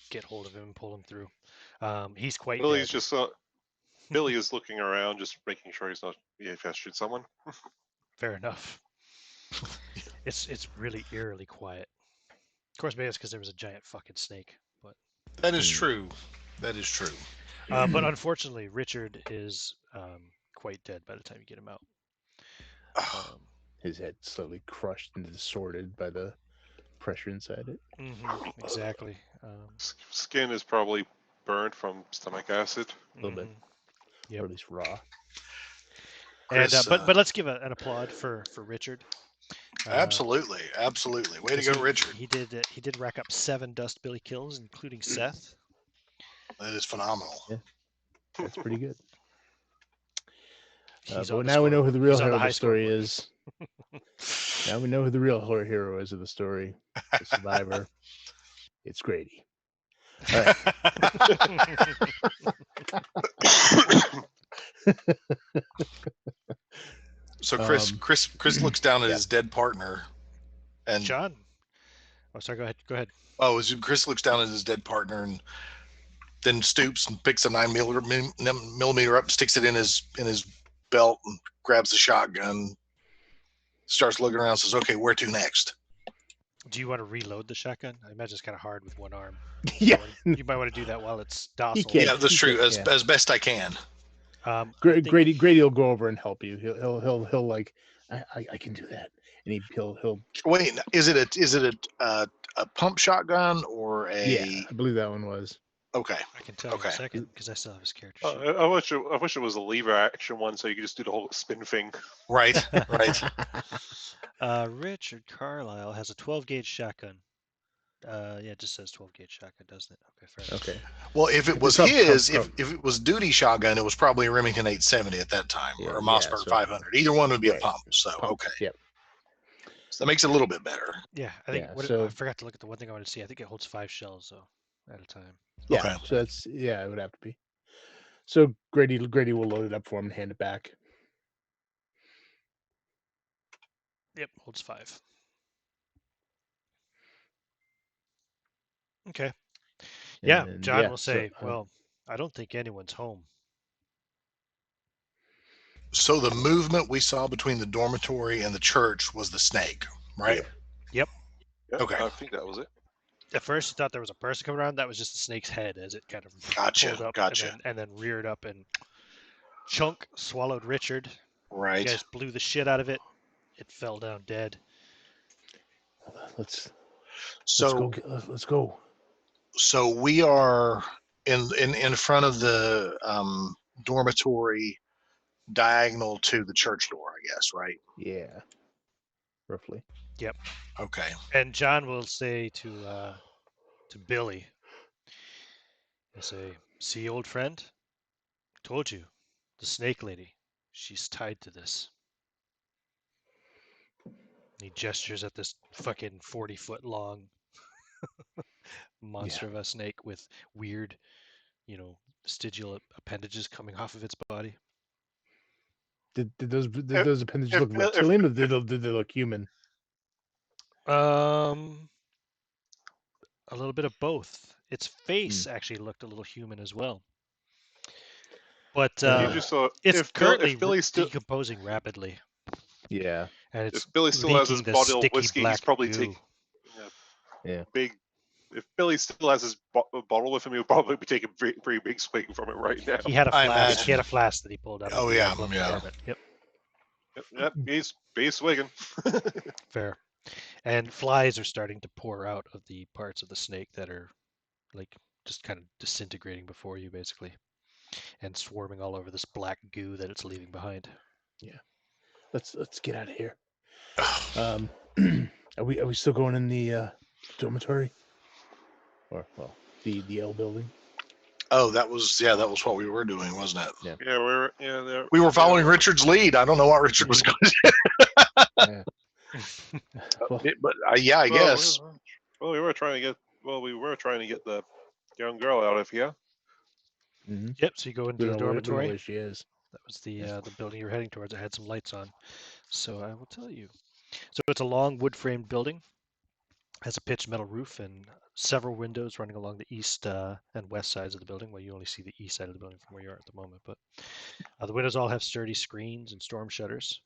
Get hold of him and pull him through. He's quite Billy's dead. just Billy is looking around, just making sure he's not shoot someone. Fair enough. It's really eerily quiet. Of course, maybe it's because there was a giant fucking snake. But that is true. That is true. But unfortunately, Richard is quite dead by the time you get him out. His head slowly crushed and distorted by the pressure inside it. Exactly. Skin is probably burned from stomach acid. A little bit. Or at least raw. Chris, but let's give an applaud for Richard. Absolutely. Way to go, Richard. He did rack up 7 Dust Billy kills, including Seth. That is phenomenal. Yeah, that's pretty good. But now we know who the real hero of the story is. Now we know who the real hero is of the story. The survivor. It's Grady. All right. So Chris looks down at yeah. his dead partner, and John. Oh, sorry. Go ahead. Go ahead. Chris looks down at his dead partner and then stoops and picks a 9mm up, sticks it in his belt, and grabs the shotgun. Starts looking around, says, "Okay, where to next?" Do you want to reload the shotgun? I imagine it's kind of hard with one arm. Yeah. You might want to do that while it's docile. can't- Yeah, that's true. yeah. As best I can. I think- Grady will go over and help you. He'll like, I can do that, and he'll. Wait, is it a pump shotgun or a? Yeah, I believe that one was. Okay. I can tell you in Okay. a second because I still have his character sheet. I wish it was a lever action one, so you could just do the whole spin thing. Right. Right. Richard Carlyle has a 12 gauge shotgun. Yeah, it just says 12 gauge shotgun, doesn't it? Okay, fair enough. Okay. Well, if it was Pump, his, pump. if it was duty shotgun, it was probably a Remington 870 at that time, Yeah, or a Mossberg so- 500. Either one would be Right. a pump. So Pump, okay, Yep. so that makes it a little bit better. Yeah, I think Yeah, so- I forgot to look at the one thing I wanted to see. I think it holds 5 shells though at a time. Yeah. Okay. So that's it would have to be. So Grady will load it up for him and hand it back. Yep, holds 5. Okay. Yeah, And, John yeah, will so, say, "Well, I don't think anyone's home." So the movement we saw between the dormitory and the church was the snake, right? Yeah. Yeah, Okay. I think that was it. At first, you thought there was a person coming around. That was just the snake's head as it kind of Gotcha, pulled up gotcha. and then reared up and chunk swallowed Richard. Right. You guys blew the shit out of it. It fell down dead. Let's So go. Let's go. so we are in front of the dormitory, diagonal to the church door, I guess, right? Yeah. Roughly. Okay. And John will say to Billy, he'll say, "See, old friend, told you, the snake lady, she's tied to this." He gestures at this fucking 40-foot long monster of a snake with weird, vestigial appendages coming off of its body. Did those appendages look if- reptilian, or did they look human? A little bit of both. Its face actually looked a little human as well. But You just saw it's if currently Billy still decomposing rapidly, Yeah. and it's if Billy still has his leaking the bottle of sticky whiskey, he's black probably goo. taking Yeah. big. If Billy still has his bottle with him, he'll probably be taking a pretty big swing from it right now. He had a I flask. imagine. He had a flask that he pulled out. Oh, of the yeah, glove yeah. compartment. Yep, Yep, he's swigging. fair. And flies are starting to pour out of the parts of the snake that are like just kind of disintegrating before you, basically, and swarming all over this black goo that it's leaving behind. Let's get out of here. Are we still going in the dormitory? Or the L building? Oh, that was what we were doing, wasn't it? Yeah, We were following Richard's lead. I don't know what Richard was going to do. Yeah. Well, But yeah, I guess. Well, we were trying to get the young girl out of here. mhm. Yep. So you go into We the don't know dormitory. where she is. That was the building you were heading towards. It had some lights on. So I will tell you. So it's a long wood-framed building. Has a pitched metal roof and several windows running along the east and west sides of the building. Well, you only see the east side of the building from where you are at the moment, but the windows all have sturdy screens and storm shutters.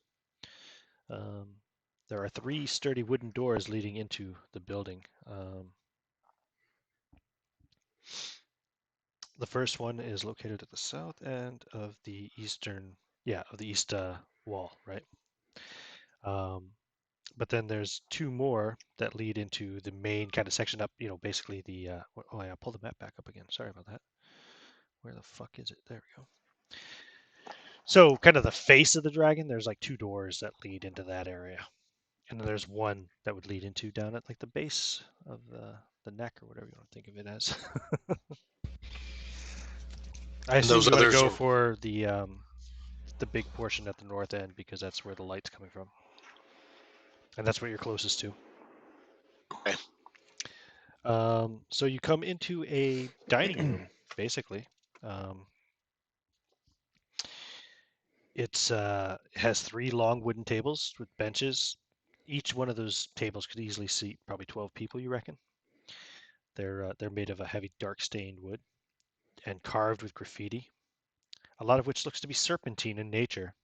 There are 3 sturdy wooden doors leading into the building. The first one is located at the south end of the east wall, right? But then there's 2 more that lead into the main kind of section up, basically the, oh yeah, I'll pull the map back up again. Sorry about that. Where the fuck is it? There we go. So kind of the face of the dragon, there's like 2 doors that lead into that area. And then there's one that would lead into down at like the base of the neck or whatever you want to think of it as. I assume those you want to others go are- for the big portion at the north end because that's where the light's coming from. And that's what you're closest to. Okay. So you come into a dining room, basically. It has 3 long wooden tables with benches. Each one of those tables could easily seat probably 12 people, you reckon? They're made of a heavy dark stained wood and carved with graffiti, a lot of which looks to be serpentine in nature.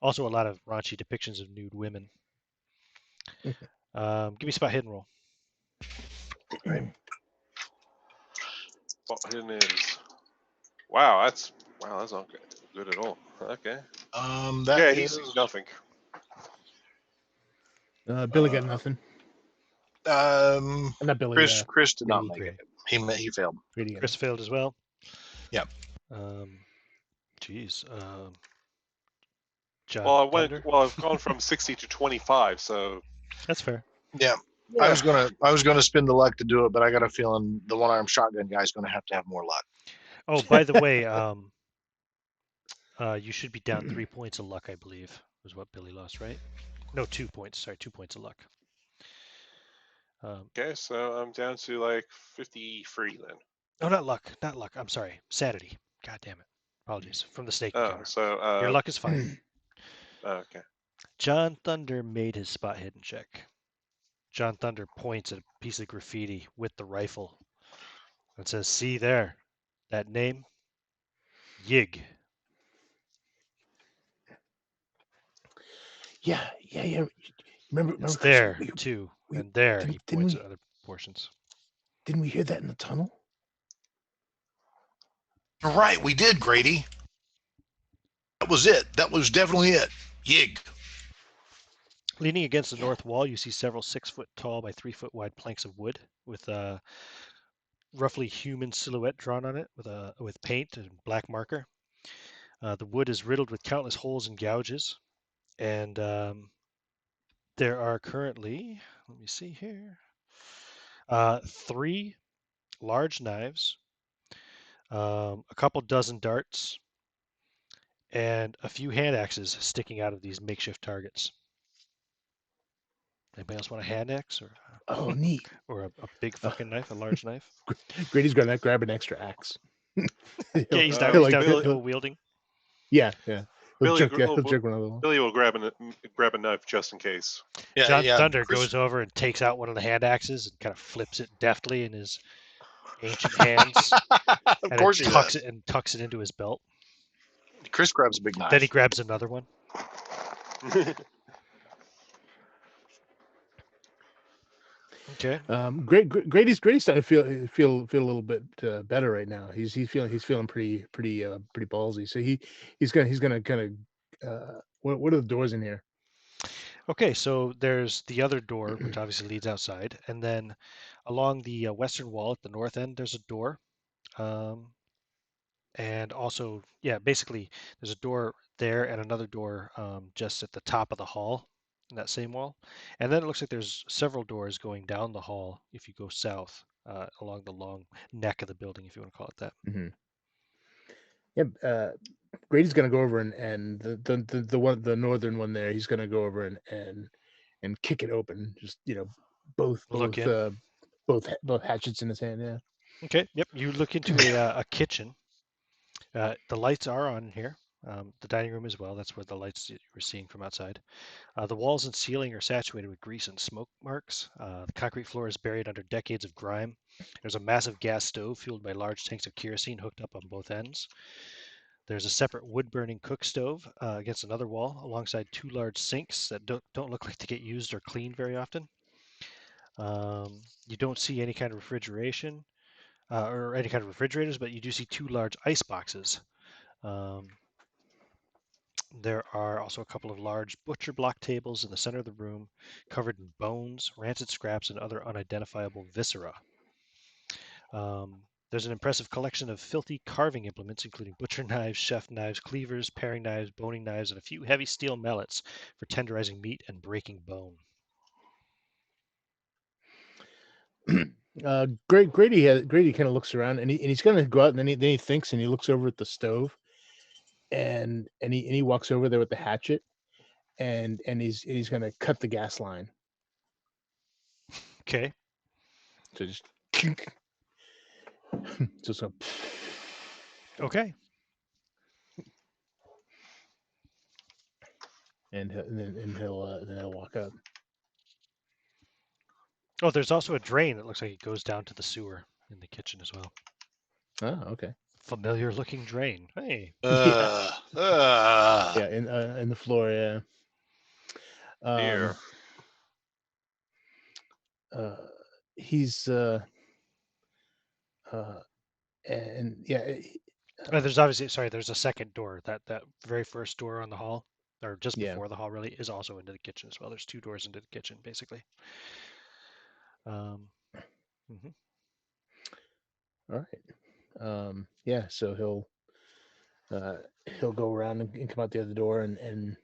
Also, a lot of raunchy depictions of nude women. Give me a spot hidden roll. Right. Spot hidden is. Wow, that's not good at all. Okay. That Yeah, is, he's seen nothing. Billy got nothing. Not Billy. Chris did not Grady. make it. He failed. Grady got Chris failed as well. Yep. Geez. John Well, Thunder. I've gone from 60 to 25, so That's fair. Yeah. I was gonna spin the luck to do it, but I got a feeling the one-armed shotgun guy's gonna have to have more luck. Oh, by the way, you should be down 3 points of luck, I believe, was what Billy lost, right? No, 2 points. Sorry, 2 points of luck. okay, so I'm down to like 53 then. Oh, not luck. Not luck. I'm sorry. Sanity. God damn it. Apologies. From the snake encounter. So Your luck is fine. okay. John Thunder made his spot hidden check. John Thunder points at a piece of graffiti with the rifle and says, "See there, that name? Yig." Yeah. Remember, It's Chris, there too, and there he points we, at other portions. Didn't we hear that in the tunnel? You're right, we did, Grady. That was it. That was definitely it. Yig. Leaning against the north wall, you see several 6-foot tall by 3-foot wide planks of wood with a roughly human silhouette drawn on it with paint and black marker. The wood is riddled with countless holes and gouges, and there are currently, let me see here, 3 large knives, a couple dozen darts, and a few hand axes sticking out of these makeshift targets. Anybody else want a hand axe or Oh, neat. or a big fucking knife, a large knife? Grady's gonna grab an extra axe. Yeah, he's down, He'll dual wielding. Yeah. He'll Billy, jerk one of them. Billy will grab a knife just in case. Yeah, John yeah. Thunder Chris, goes over and takes out one of the hand axes and kind of flips it deftly in his ancient hands, of and course then he does. tucks it into his belt. Chris grabs a big knife. Then he grabs another one. Okay. Grady's starting to feel a little bit better right now. He's feeling pretty ballsy. So he's gonna kind of what are the doors in here? Okay, so there's the other door, which obviously leads outside, and then along the western wall at the north end, there's a door, and also, yeah, basically there's a door there and another door just at the top of the hall in that same wall, and then it looks like there's several doors going down the hall if you go south along the long neck of the building, if you want to call it that. Mm-hmm. Yeah, Grady's gonna go over and the northern one there. He's gonna go over and kick it open. Just both hatchets in his hand. Yeah. Okay, yep, you look into a kitchen. The lights are on here. The dining room as well. That's where the lights you were seeing from outside. The walls and ceiling are saturated with grease and smoke marks. The concrete floor is buried under decades of grime. There's a massive gas stove fueled by large tanks of kerosene hooked up on both ends. There's a separate wood-burning cook stove against another wall, alongside 2 large sinks that don't look like they get used or cleaned very often. You don't see any kind of refrigeration or any kind of refrigerators, but you do see 2 large ice boxes. There are also a couple of large butcher block tables in the center of the room, covered in bones, rancid scraps, and other unidentifiable viscera. There's an impressive collection of filthy carving implements, including butcher knives, chef knives, cleavers, paring knives, boning knives, and a few heavy steel mallets for tenderizing meat and breaking bone. Grady kind of looks around and he's gonna go out and then he thinks and he looks over at the stove and he walks over there with the hatchet and he's gonna cut the gas line. Okay. So just just go. Okay. And then he'll walk up. Oh, there's also a drain that looks like it goes down to the sewer in the kitchen as well. Oh, okay. Familiar looking drain. Hey. Yeah. Uh, Yeah, in the floor. Yeah. Here. He's and yeah. There's obviously, sorry, there's a second door. That very first door on the hall, or just Yeah. before the hall, really, is also into the kitchen as well. There's two doors into the kitchen, basically. Mhm. All right. Yeah. So he'll go around and come out the other door and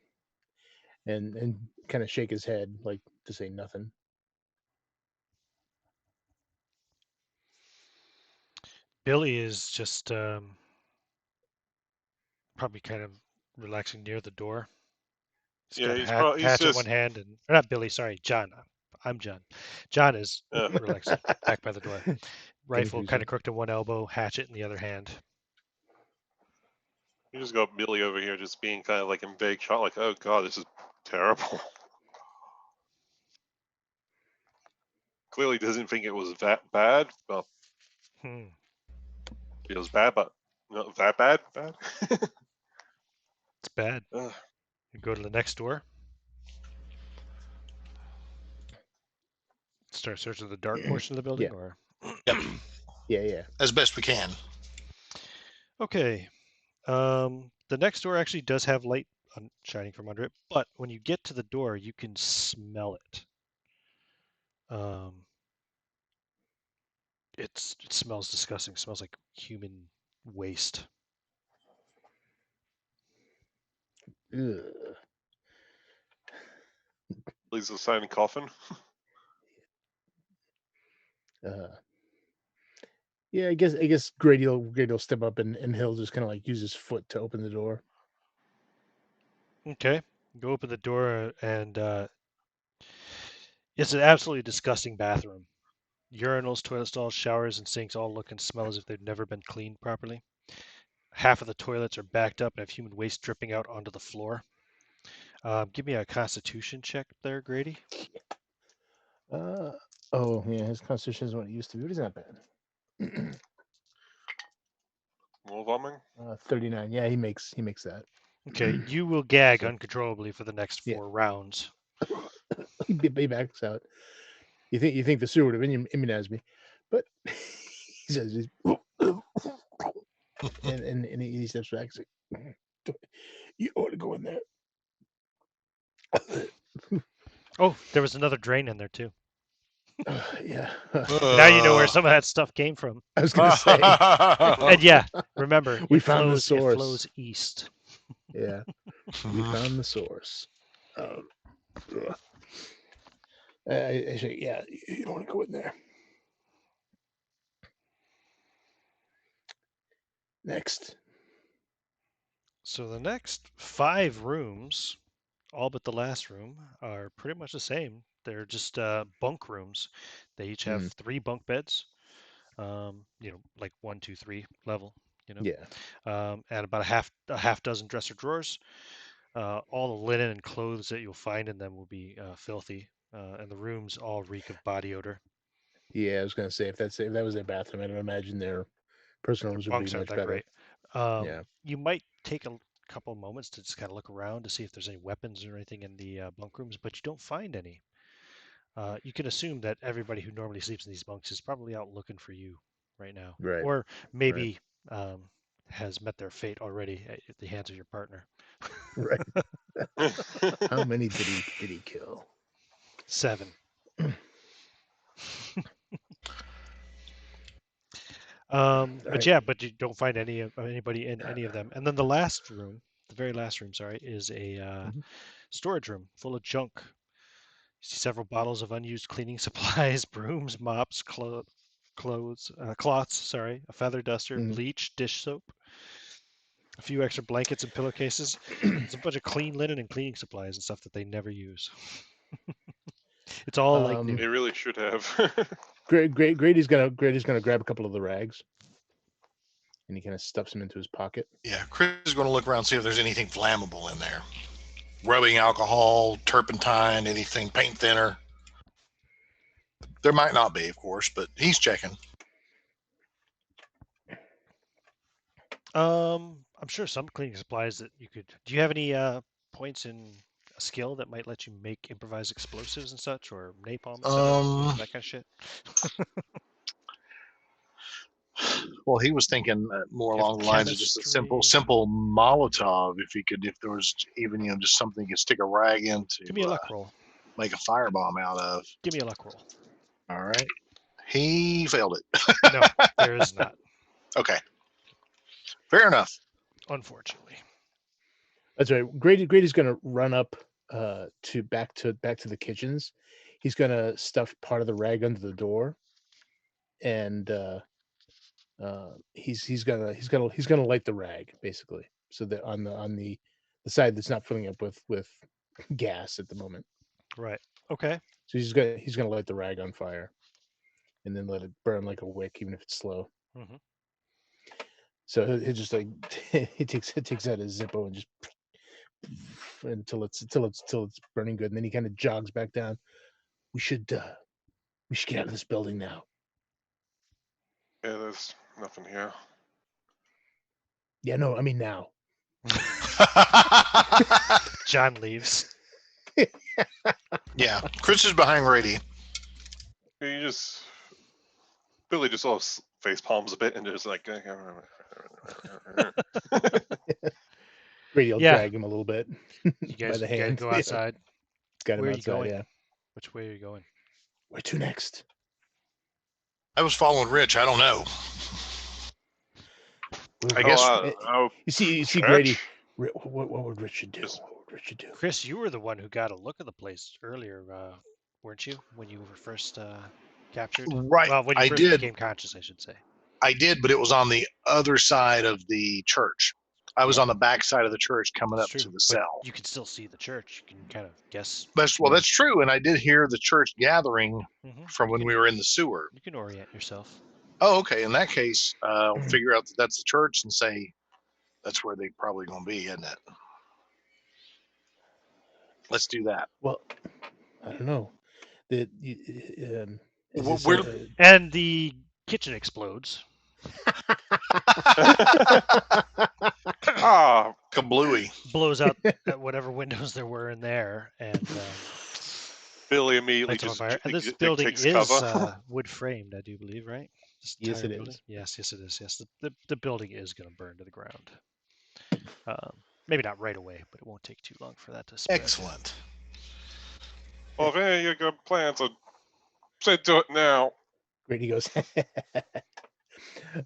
kind of shake his head like to say nothing. Billy is just probably kind of relaxing near the door. He's Yeah, got he's a probably he's hatchet in one just hand, and or not Billy, sorry, John. I'm John. John is uh, relaxed back by the door. Rifle kind Confusing. of crooked in one elbow, hatchet in the other hand. you just got Billy over here just being kind of like in vague shock, like, oh god, this is terrible. Clearly doesn't think it was that bad. Well, Hmm. it was bad, but not that bad. Bad. It's bad. Ugh. You go to the next door. Start searching the dark portion of the building, Yeah. or Yep. Yeah. as best we can. okay. The next door actually does have light shining from under it, but when you get to the door, you can smell it. It smells disgusting. It smells like human waste. Ugh. Billy's a silent coffin. Yeah, I guess Grady'll step up and he'll just kind of like use his foot to open the door. Okay. Go open the door, and it's an absolutely disgusting bathroom. Urinals, toilet stalls, showers, and sinks all look and smell as if they've never been cleaned properly. Half of the toilets are backed up and have human waste dripping out onto the floor. Give me a Constitution check there, Grady. Oh yeah, his constitution is what it used to be, but he's not bad. More vomiting. 39. Yeah, he makes that. Okay, you will gag So- uncontrollably for the next Yeah. 4 rounds. he backs out. You think the sewer would have immunized me, but he says, and he steps back. He's like, you ought to go in there. Oh, there was another drain in there too. Yeah. Now you know where some of that stuff came from. I was gonna say And yeah, remember, We it found the flows, source. It flows east. yeah, we found the source. Yeah. I say, yeah, you don't want to go in there. Next. So the next 5 rooms, all but the last room, are pretty much the same. They're just bunk rooms. They each have 3 bunk beds. Like 1, 2, 3 level. Yeah. And about a half dozen dresser drawers. All the linen and clothes that you'll find in them will be filthy, and the rooms all reek of body odor. Yeah, I was gonna say if that was their bathroom, I don't imagine their personal Their rooms would be bunks aren't much that better. great. Yeah. You might take a couple moments to just kind of look around to see if there's any weapons or anything in the bunk rooms, but you don't find any. You can assume that everybody who normally sleeps in these bunks is probably out looking for you right now, Right. or maybe has met their fate already at the hands of your partner. Right. How many did he kill? 7. But you don't find anybody in any of them. And then the very last room, sorry, is a storage room full of junk. You see several bottles of unused cleaning supplies, brooms, mops, cloths, sorry, a feather duster, bleach, dish soap, a few extra blankets and pillowcases. There's a bunch of clean linen and cleaning supplies and stuff that they never use. It's all like new. They really should have. Grady's gonna grab a couple of the rags, and he kind of stuffs them into his pocket. Yeah, Chris is going to look around and see if there's anything flammable in there. Rubbing alcohol, turpentine, anything, paint thinner. There might not be, of course, but he's checking. I'm sure some cleaning supplies that you could. Do you have any points in a skill that might let you make improvised explosives and such, or napalm, etc., that kind of shit? Well, he was thinking more You have along the lines of just a simple chemistry. Molotov. If there was even just something you could stick a rag into, Give me a luck roll. make a firebomb out of. Give me a luck roll. All right, he failed it. No, there is not. Okay, fair enough. Unfortunately. That's right. Grady's gonna run up back to the kitchens. He's gonna stuff part of the rag under the door, and he's gonna light the rag basically, so that on the side that's not filling up with gas at the moment. Right. Okay. So he's gonna light the rag on fire, and then let it burn like a wick, even if it's slow. Mm-hmm. So he just like he takes out his Zippo and just until it's burning good, and then he kind of jogs back down. We should get out of this building now. Yeah, there's nothing here. Yeah, no, I mean now. John leaves. Yeah, Chris is behind Grady. Billy just sort of face palms a bit and just like. Grady will drag him a little bit You guys, by the hand. go outside. Got him Where are outside, you going? yeah. Which way are you going? Where to next? I was following Rich. I don't know. I guess. You see, Grady. What would Richard do? What would Richard do? Chris, you were the one who got a look at the place earlier, weren't you? When you were first captured? Right. Well, when you first became conscious, I should say. I did, but it was on the other side of the church. I was on the back side of the church coming up to the cell. You can still see the church. You can kind of guess. That's true. And I did hear the church gathering from when we were in the sewer. You can orient yourself. Oh, okay. In that case, I'll figure out that that's the church and say that's where they probably going to be, isn't it? Let's do that. Well, I don't know. And the kitchen explodes. Kablooey. Blows out whatever windows there were in there, and Billy immediately just fire. And this building is wood framed, I do believe, right? Yes, it is. Yes, it is. Yes, the building is going to burn to the ground. Maybe not right away, but it won't take too long for that to spread. Excellent. Well, if any of you got plans, I'd say do it now. Grady goes.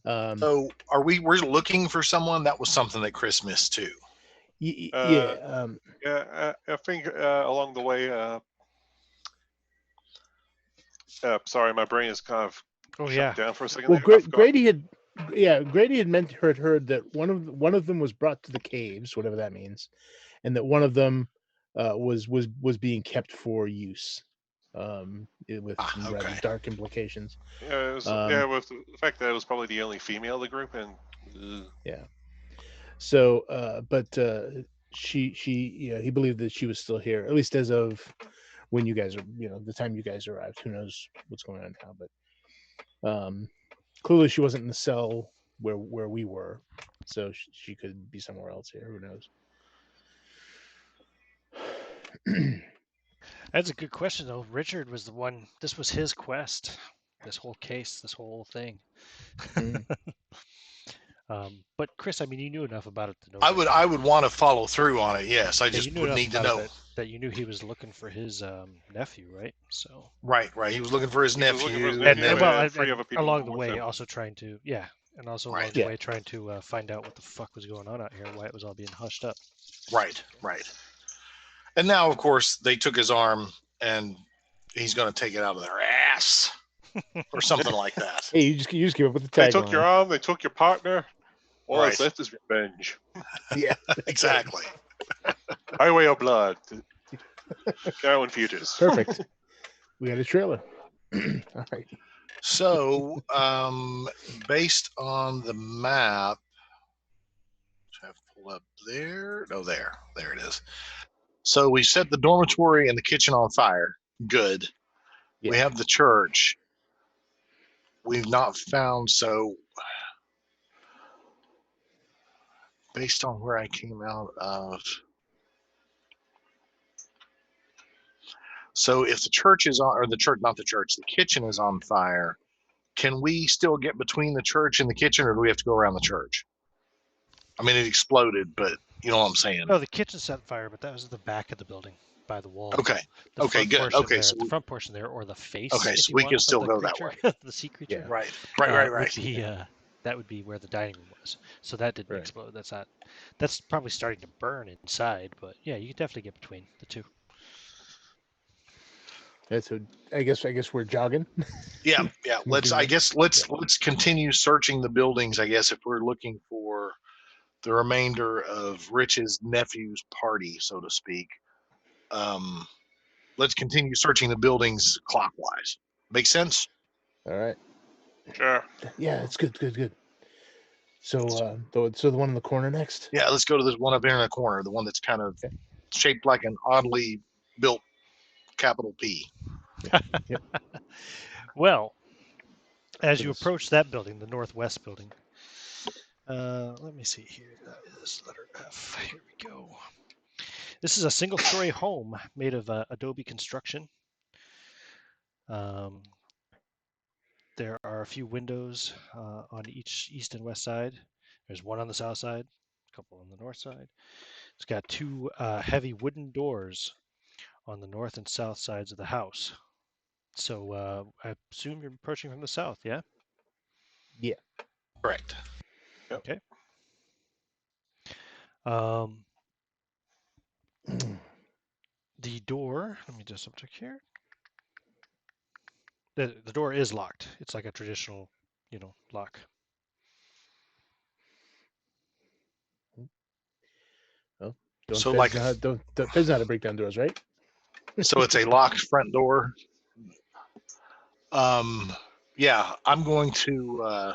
So we're looking for someone? That was something that Chris missed too. Yeah. I think along the way. Sorry, my brain is kind of shut down for a second. Well, Grady had heard that one of them was brought to the caves, whatever that means, and that one of them was being kept for use. With some rather dark implications. Yeah, with the fact that it was probably the only female of the group, and yeah. So, he believed that she was still here, at least as of when you guys are, the time you guys arrived. Who knows what's going on now? But clearly, she wasn't in the cell where we were, so she could be somewhere else here. Who knows? That's a good question, though. Richard was the one. This was his quest. This whole case, this whole thing. But Chris, I mean, you knew enough about it to know. I would want to follow through on it. Yes, I just would need to know that you knew he was looking for his nephew, right? So. Right. He was looking for his nephew, and along the way, also trying to along the way trying to find out what the fuck was going on out here, why it was all being hushed up. Right. And now, of course, they took his arm, and he's going to take it out of their ass, or something like that. Hey, you just keep up with the tagline. They took your arm, they took your partner. All that's left is revenge. Yeah, exactly. Highway of Blood. Carolyn Futures. Perfect. We got a trailer. All right. So, based on the map, which I have pulled up there. No, there it is. So we set the dormitory and the kitchen on fire. Good. Yeah. We have the church. We've not found. So, based on where I came out of. So if the church is on, or the church, not the church, the kitchen is on fire, can we still get between the church and the kitchen, or do we have to go around the church? I mean, it exploded, but you know what I'm saying. No, the kitchen set fire, but that was at the back of the building by the wall. Okay. The Okay, front good. portion Okay, there, so the front portion there, or the face, okay, if so you we want, can of still the go that creature, way. the sea creature. Yeah. Right. Would be that would be where the dining room was. So that didn't Right. explode. That's not. That's probably starting to burn inside, but yeah, you can definitely get between the two. Yeah, so I guess we're jogging. Yeah. Moving on. Let's continue searching the buildings. I guess if we're looking for the remainder of Rich's nephew's party, so to speak. Let's continue searching the buildings clockwise. Make sense? All right. Sure. Yeah, it's good. So, so the one in the corner next. Yeah, let's go to this one up here in the corner, the one that's kind of Okay. shaped like an oddly built capital P. Yep. Well, as So you this- approach that building, the northwest building. Let me see here. That is letter F. Here we go. This is a single-story home made of adobe construction. There are a few windows on each east and west side. There's one on the south side, a couple on the north side. It's got two heavy wooden doors on the north and south sides of the house. So I assume you're approaching from the south, yeah? Yeah. Correct. Okay. The door, let me just double check here. The door is locked. It's like a traditional, lock. Don't So Feds like- know how, don't Feds know how to break down doors, right? So it's a locked front door. Yeah, I'm going to.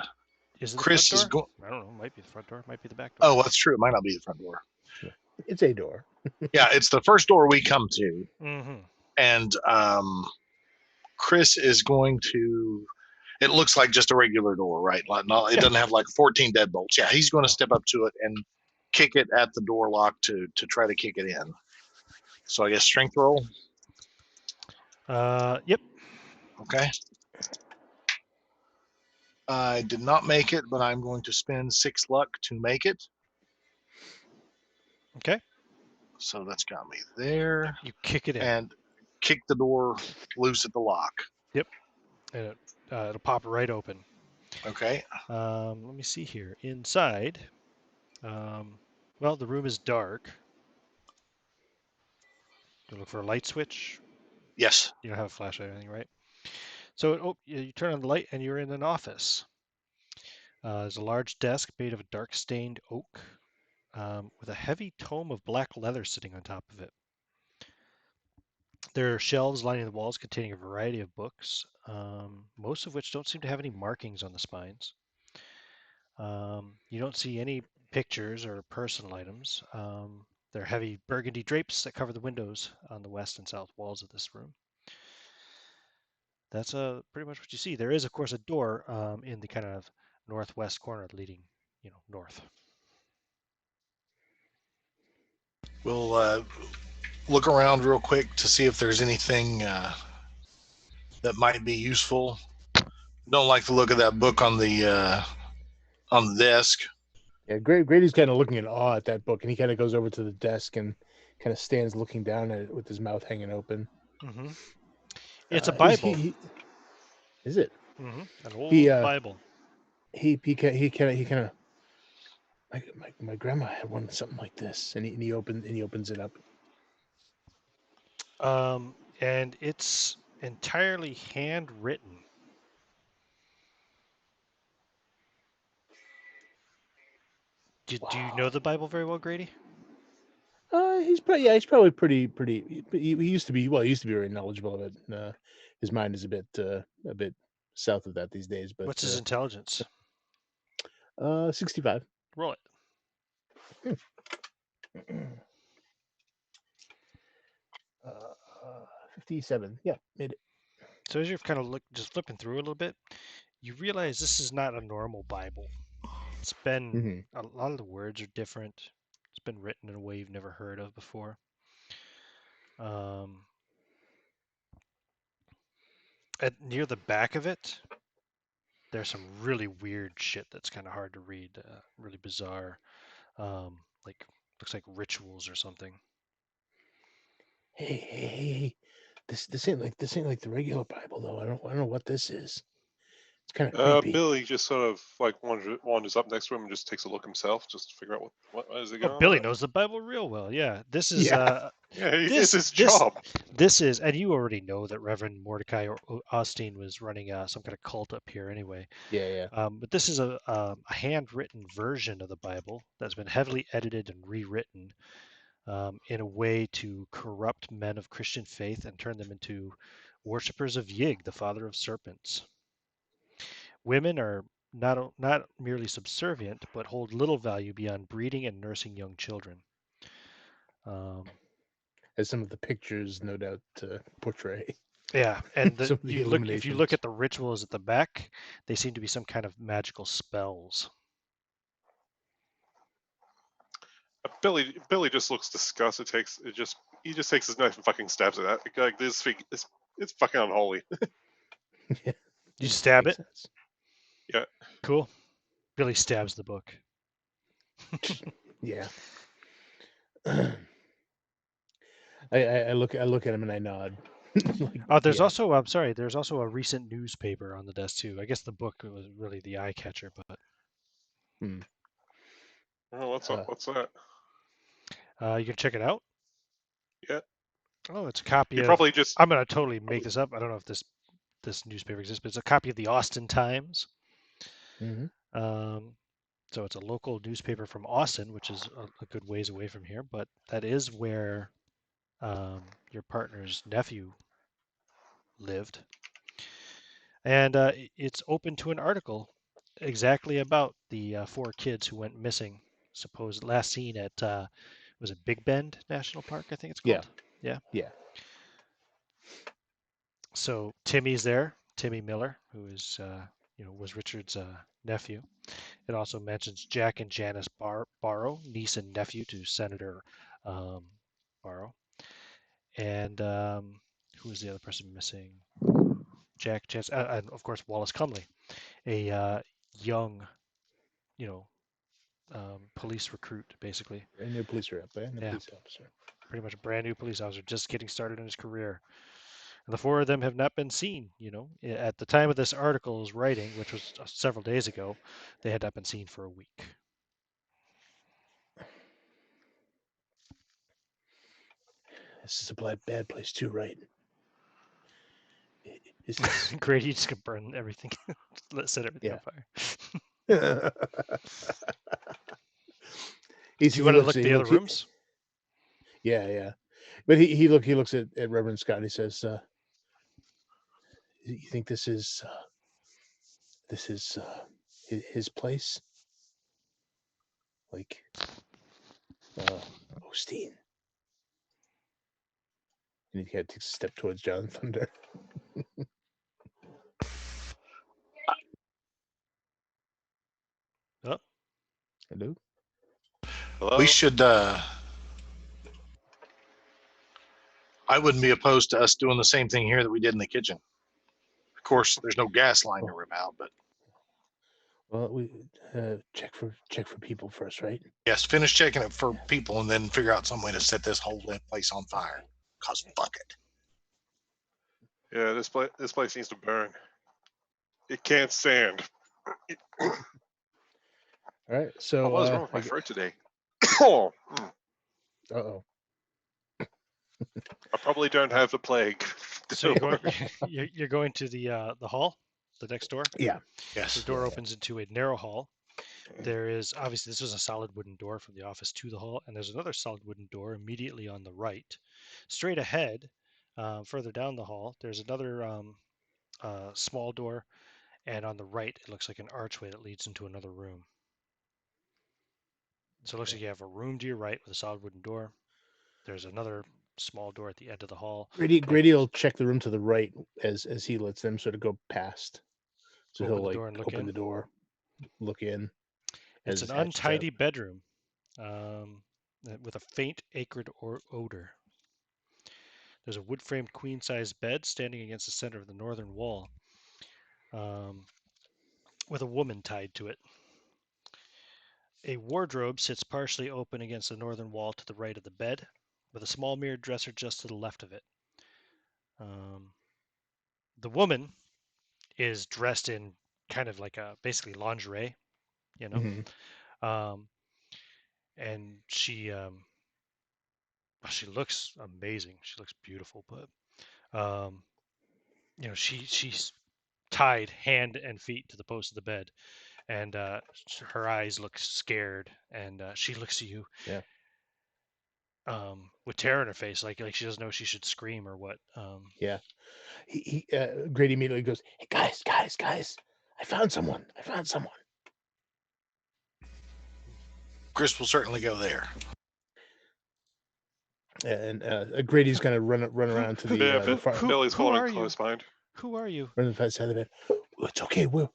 Is it the Chris front is door? going. I don't know. Might be the front door. Might be the back door. Oh, that's true. It might not be the front door. It's a door. Yeah, it's the first door we come to, Mm-hmm. and Chris is going to. It looks like just a regular door, right? Like, it doesn't have like 14 deadbolts. Yeah, he's going to step up to it and kick it at the door lock to try to kick it in. So I guess strength roll. Yep. Okay. I did not make it, but I'm going to spend 6 luck to make it. Okay. So that's got me there. You kick it in, And kick the door loose at the lock. and it'll pop right open. Okay. Let me see here. Inside, well, the room is dark. You look for a light switch. Yes. You don't have a flashlight or anything, right? So you turn on the light, and you're in an office. There's a large desk made of dark stained oak with a heavy tome of black leather sitting on top of it. There are shelves lining the walls containing a variety of books, most of which don't seem to have any markings on the spines. You don't see any pictures or personal items. There are heavy burgundy drapes that cover the windows on the west and south walls of this room. That's pretty much what you see. There is, of course, a door in the kind of northwest corner leading, north. We'll look around real quick to see if there's anything that might be useful. Don't like the look of that book on the desk. Yeah, Grady's kind of looking in awe at that book, and he kind of goes over to the desk and kind of stands looking down at it with his mouth hanging open. Mm-hmm. It's a He's- Bible. Is it? Mm-hmm. An old He, Bible. He kind of. My grandma had one something like this, and he opens it up. And it's entirely handwritten. Do you know the Bible very well, Grady? He's probably pretty. He used to be very knowledgeable of it. His mind is a bit south of that these days. But What's his intelligence? 65. Roll it. 57. Yeah, made it. So as you're kind of just flipping through a little bit, you realize this is not a normal Bible. It's been a lot of the words are different. It's been written in a way you've never heard of before. Near the back of it, there's some really weird shit that's kind of hard to read, really bizarre, like looks like rituals or something. Hey! This ain't like the regular Bible though. I don't know what this is. It's kind of creepy. Billy just sort of like wanders up next to him and just takes a look himself, just to figure out what is he Oh, going Billy on. knows the Bible real well. Yeah, this is Yeah. Yeah, it's his job. This is, and you already know that Reverend Mordechai Osteen was running some kind of cult up here anyway. Yeah. But this is a handwritten version of the Bible that's been heavily edited and rewritten in a way to corrupt men of Christian faith and turn them into worshippers of Yig, the father of serpents. Women are not merely subservient, but hold little value beyond breeding and nursing young children. As some of the pictures, no doubt, portray. Yeah, and if you look illuminations. at the rituals at the back, they seem to be some kind of magical spells. Billy just looks disgusted. He just takes his knife and fucking stabs it at. Like this thing, it's fucking unholy. Yeah. You stab it. Sense. Yeah. Cool. Billy stabs the book. Yeah. I look at him and I nod. There's also there's also a recent newspaper on the desk too. I guess the book was really the eye catcher, but Oh, what's that? You can check it out. Yeah. Oh, it's a copy You of. probably just. I'm gonna totally make this up. I don't know if this newspaper exists, but it's a copy of the Austin Times. So it's a local newspaper from Austin, which is a good ways away from here, but that is where your partner's nephew lived. And it's open to an article exactly about the 4 kids who went missing, supposed last seen at was it Big Bend National Park, I think it's called. Yeah. So Timmy's there, Timmy Miller, who is was Richard's nephew. It also mentions Jack and Janice Barrow, niece and nephew to Senator Barrow. And who was the other person missing? Jack, Chance, and of course Wallace Cumley, a young, police recruit, basically. Brand new police rep, police officer. Pretty much a brand new police officer, just getting started in his career. And the 4 of them have not been seen. At the time of this article's writing, which was several days ago, they had not been seen for a week. This is a bad place too, right? Is this... Great, you just can burn everything. Set everything on fire. Do you want to look at the other rooms? Yeah. But he looks at Reverend Scott and he says, you think this is his place? Like Osteen. And he kind of takes a step towards John Thunder. Oh. Hello? Hello? We should. I wouldn't be opposed to us doing the same thing here that we did in the kitchen. Of course, there's no gas line to rip out, but. Well, we check for people first, right? Yes, finish checking it for people and then figure out some way to set this whole place on fire. Cause fuck it. Yeah, this place needs to burn. It can't stand. All right, so what was wrong with my throat today? Oh. Uh-oh. I probably don't have the plague. So you're going to the hall, the next door? Yeah. Yes. The door opens into a narrow hall. There is, obviously, this was a solid wooden door from the office to the hall, and there's another solid wooden door immediately on the right. Straight ahead, further down the hall, there's another small door, and on the right it looks like an archway that leads into another room. So it looks like you have a room to your right with a solid wooden door. There's another small door at the end of the hall. Grady will check the room to the right as he lets them sort of go past. So Open he'll the like door and look open in. the door, look in. It's As an it's hatched out. untidy bedroom with a faint acrid odor. There's a wood-framed queen-size bed standing against the center of the northern wall, with a woman tied to it. A wardrobe sits partially open against the northern wall to the right of the bed, with a small mirrored dresser just to the left of it. The woman is dressed in kind of like a basically lingerie, you know, Mhm. and she looks amazing. She looks beautiful, but she's tied hand and feet to the post of the bed, and her eyes look scared, and she looks at you, Yeah. with terror in her face, like she doesn't know if she should scream or what. Yeah. Grady immediately goes, "Hey guys! I found someone! Chris will certainly go there. And Grady's gonna run around to the far Billy's who following are you? close behind. Who are you? run to the far side of the bed. It's okay. We're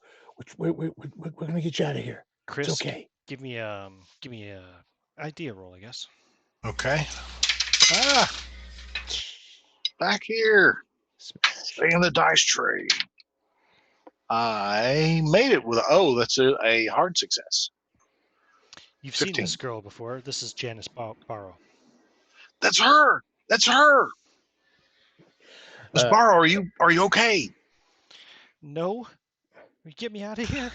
gonna get you out of here. It's Chris, okay. give me a idea roll, I guess. Okay. Back here. Smash. Stay in the dice tray. I made it with that's a hard success. You've 15. seen this girl before. This is Janice Barrow. That's her. Miss Barrow, are you okay? No, get me out of here.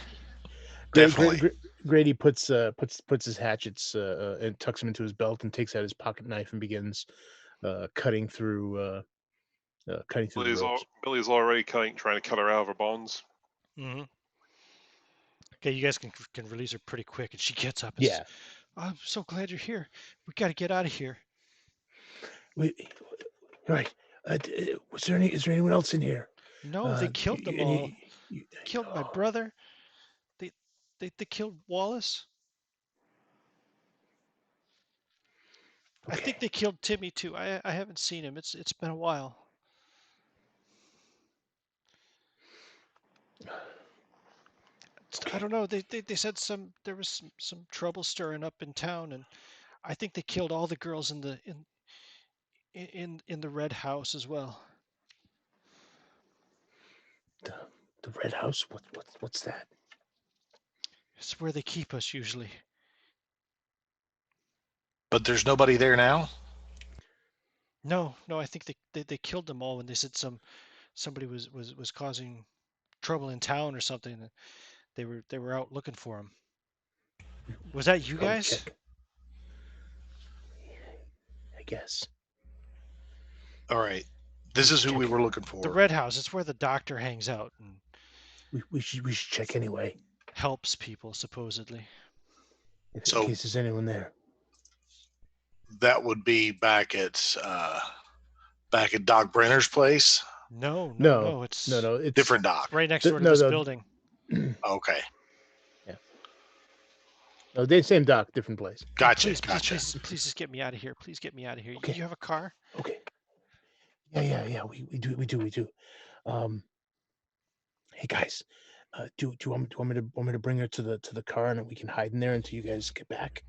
Definitely. Grady puts his hatchets and tucks them into his belt and takes out his pocket knife and begins cutting through the ropes. Billy's already trying to cut her out of her bonds. Mm-hmm. Okay, you guys can release her pretty quick, and she gets up and Yeah. says, "I'm so glad you're here. We got to get out of here." Right. Is there anyone else in here? No, they killed them all. Killed my brother. They killed Wallace. Okay. I think they killed Timmy too. I haven't seen him. It's been a while. I don't know. They said there was some trouble stirring up in town, and I think they killed all the girls in the red house as well. The red house. What's that? It's where they keep us usually. But there's nobody there now? No, I think they killed them all when they said somebody was causing trouble in town or something. They were out looking for him. Was that you guys? Check. I guess. All right. This is who we were looking for. The red house. It's where the doctor hangs out and We should check anyway. helps people supposedly. In case there's anyone there. That would be back at Doc Brenner's place. No. It's different Doc. It's right next door to this building. Okay. Yeah. No, the same Doc, different place. Gotcha. Please just get me out of here. Please get me out of here. Okay. You have a car? Okay. Yeah. We do. Hey guys, do you want me to bring her to the car and we can hide in there until you guys get back?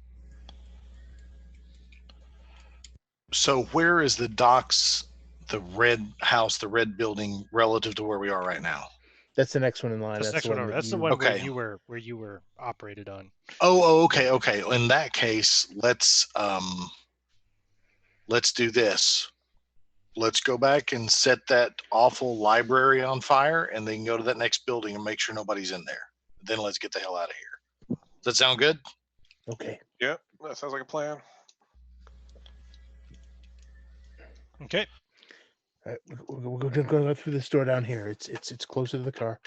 So where is the Doc's, the red house, the red building relative to where we are right now? That's the next one in line. That's the next one over. That's the one where you were operated on. Oh, okay. In that case, let's do this. Let's go back and set that awful library on fire, and then go to that next building and make sure nobody's in there. Then let's get the hell out of here. Does that sound good? Okay. Yep, that sounds like a plan. Okay. All right, we're gonna go through this door down here. It's closer to the car,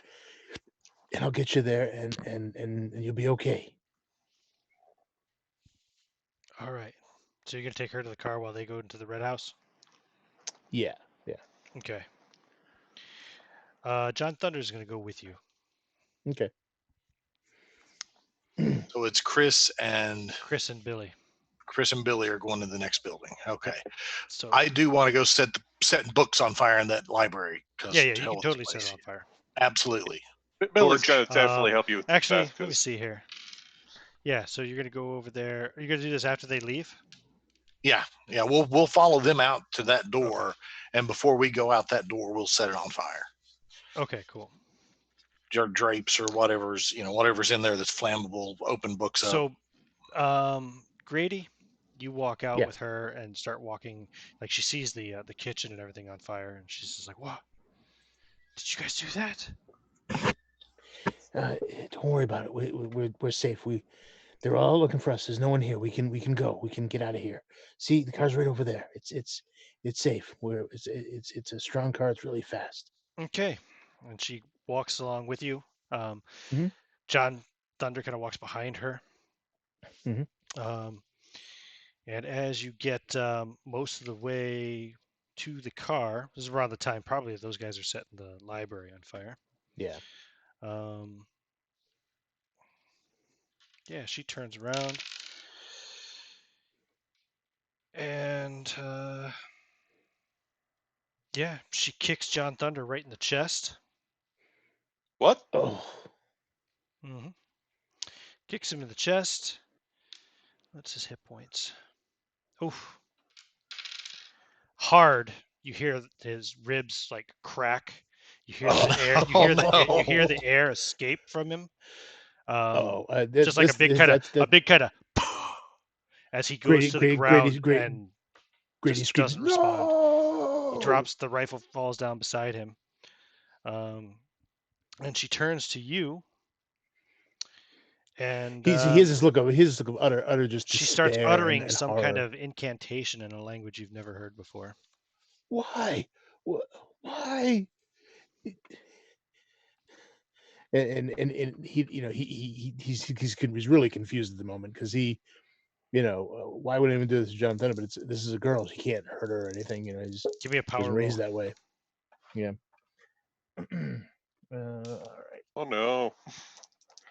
and I'll get you there, and you'll be okay. All right. So you're gonna take her to the car while they go into the red house? Yeah. Okay. John Thunder is going to go with you. Okay. So it's Chris and Billy. Billy are going to the next building. Okay. Yep. So I do want to go set books on fire in that library. yeah, you can totally set it on fire. Absolutely. Billy's Torch. going to definitely help you with Actually, that. let me see here. Yeah, so you're going to go over there. Are you going to do this after they leave? Yeah. We'll follow them out to that door, and before we go out that door, we'll set it on fire. Okay, cool. Your drapes or whatever's in there that's flammable. Open books up. So, Grady, you walk out Yeah. with her and start walking. Like she sees the kitchen and everything on fire, and she's just like, "What? Did you guys do that?" Don't worry about it. We're safe. They're all looking for us. There's no one here. We can go. We can get out of here. See, the car's right over there. It's safe. It's a strong car. It's really fast. Okay, and she walks along with you. Mhm. John Thunder kind of walks behind her. Mhm. And as you get most of the way to the car, this is around the time probably that those guys are setting the library on fire. Yeah. Yeah, she turns around and yeah, she kicks John Thunder right in the chest. What? Oh. Mm-hmm. Kicks him in the chest. What's his hit points? Oof. Hard. You hear his ribs like crack. You hear the air. You hear the air escape from him. Just like a big kind of as he goes to the ground and Grady just screams, doesn't respond. "No!" He drops the rifle, falls down beside him, and she turns to you. And He has this look of utter just she despair starts uttering and some horror. kind of incantation in a language you've never heard before. Why? Why? And he, he's really confused at the moment because he, why would anyone do this to John Thunder? But this is a girl. She can't hurt her or anything. He's Give me a power wasn't raised roll. that way. Yeah. All right. Oh no.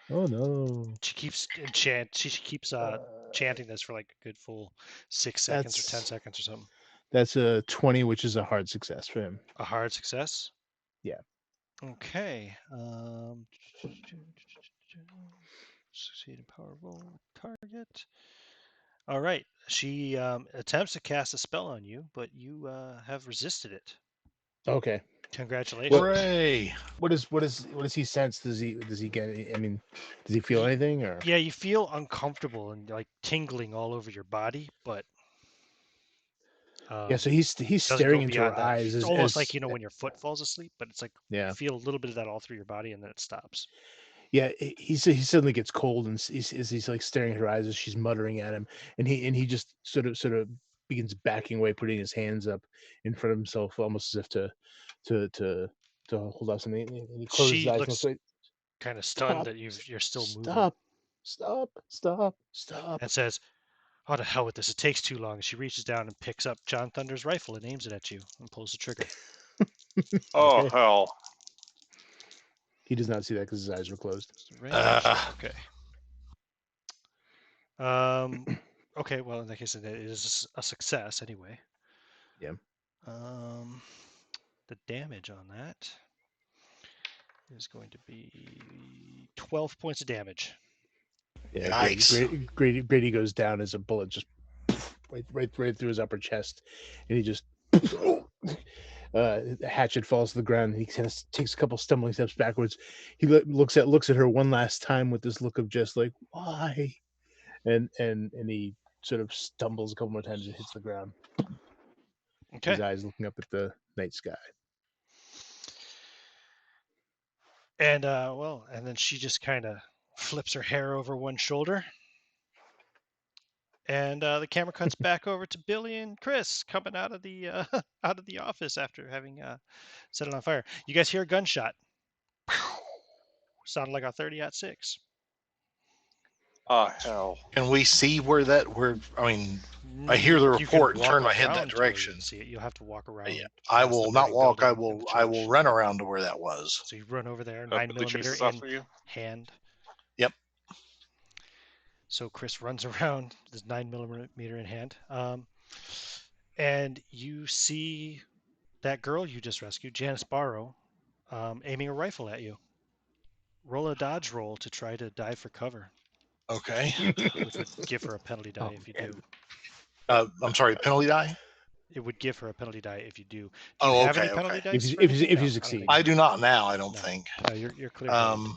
Oh no. She keeps chanting this for like a good full 6 seconds or 10 seconds or something. That's a 20, which is a hard success for him. A hard success? Yeah. Okay. Succeed in power roll target. All right. She attempts to cast a spell on you, but you have resisted it. Okay. Congratulations. Hooray! What does he sense? Does he get? I mean, does he feel anything or? Yeah, you feel uncomfortable and like tingling all over your body, but yeah. So he's doesn't staring go into her beyond that. eyes. It's almost like when your foot falls asleep, but it's like yeah. you feel a little bit of that all through your body, and then it stops. Yeah, he suddenly gets cold, and he's like staring at her eyes as she's muttering at him, and he just sort of begins backing away, putting his hands up in front of himself, almost as if to hold off something. And he closes his She eyes looks and like, kind of stunned that you're still moving. Stop. And says, "Oh, to hell with this! It takes too long." She reaches down and picks up John Thunder's rifle and aims it at you and pulls the trigger. Oh Okay. hell. He does not see that because his eyes were closed. Okay. Okay. Well, in that case, it is a success anyway. Yeah. The damage on that is going to be 12 points of damage. Yeah. Nice. Grady goes down as a bullet just right through his upper chest, and he just the hatchet falls to the ground, and he kind of takes a couple stumbling steps backwards. He looks at her one last time with this look of just like, why, and he sort of stumbles a couple more times and hits the ground. Okay. His eyes looking up at the night sky. And and then she just kind of flips her hair over one shoulder. And the camera cuts back over to Billy and Chris coming out of the out of the office after having set it on fire. You guys hear a gunshot. Sounded like a 30-06. Ah, hell. Can we see where I mean, I hear the You can report and walk turn my head that around to where you direction. can see it. You'll have to walk around. Yeah, I past the will not burning walk. building and the I will church. run around to where that was. So you run over there, I'll 9 put the millimeter chases off in for you. hand. Yep. So Chris runs around, this 9 millimeter in hand, and you see that girl you just rescued, Janice Barrow, aiming a rifle at you. Roll a dodge roll to try to dive for cover, Okay. which would give her a penalty die Oh, if you man. do. I'm sorry. Penalty die? It would give her a penalty die if you do. Do you Oh, have any okay, penalty okay. dice? If for you anything? No, I don't succeed. think I so. do not now. I don't No. think. No, you're clear-headed.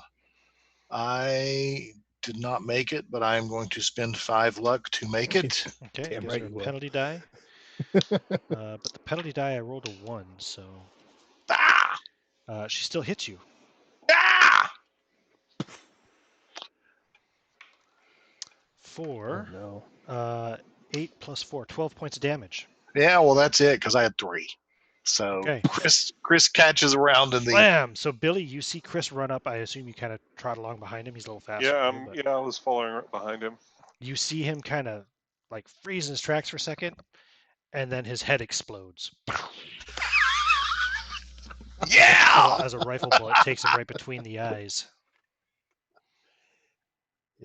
I did not make it, but I am going to spend 5 luck to make it. Okay, it Damn gives right her a you will. penalty die. But the penalty die, I rolled a 1, so Ah! she still hits you. Ah! For Oh, no. 8 plus 4, 12 points of damage. Yeah, well, that's it because I had 3. So Okay. Chris catches around in the. Slam! So Billy, you see Chris run up. I assume you kind of trot along behind him. He's a little faster. Yeah, than you, but yeah, I was following right behind him. you see him kind of like freeze in his tracks for a second, and then his head explodes. Yeah! As a rifle bullet takes him right between the eyes.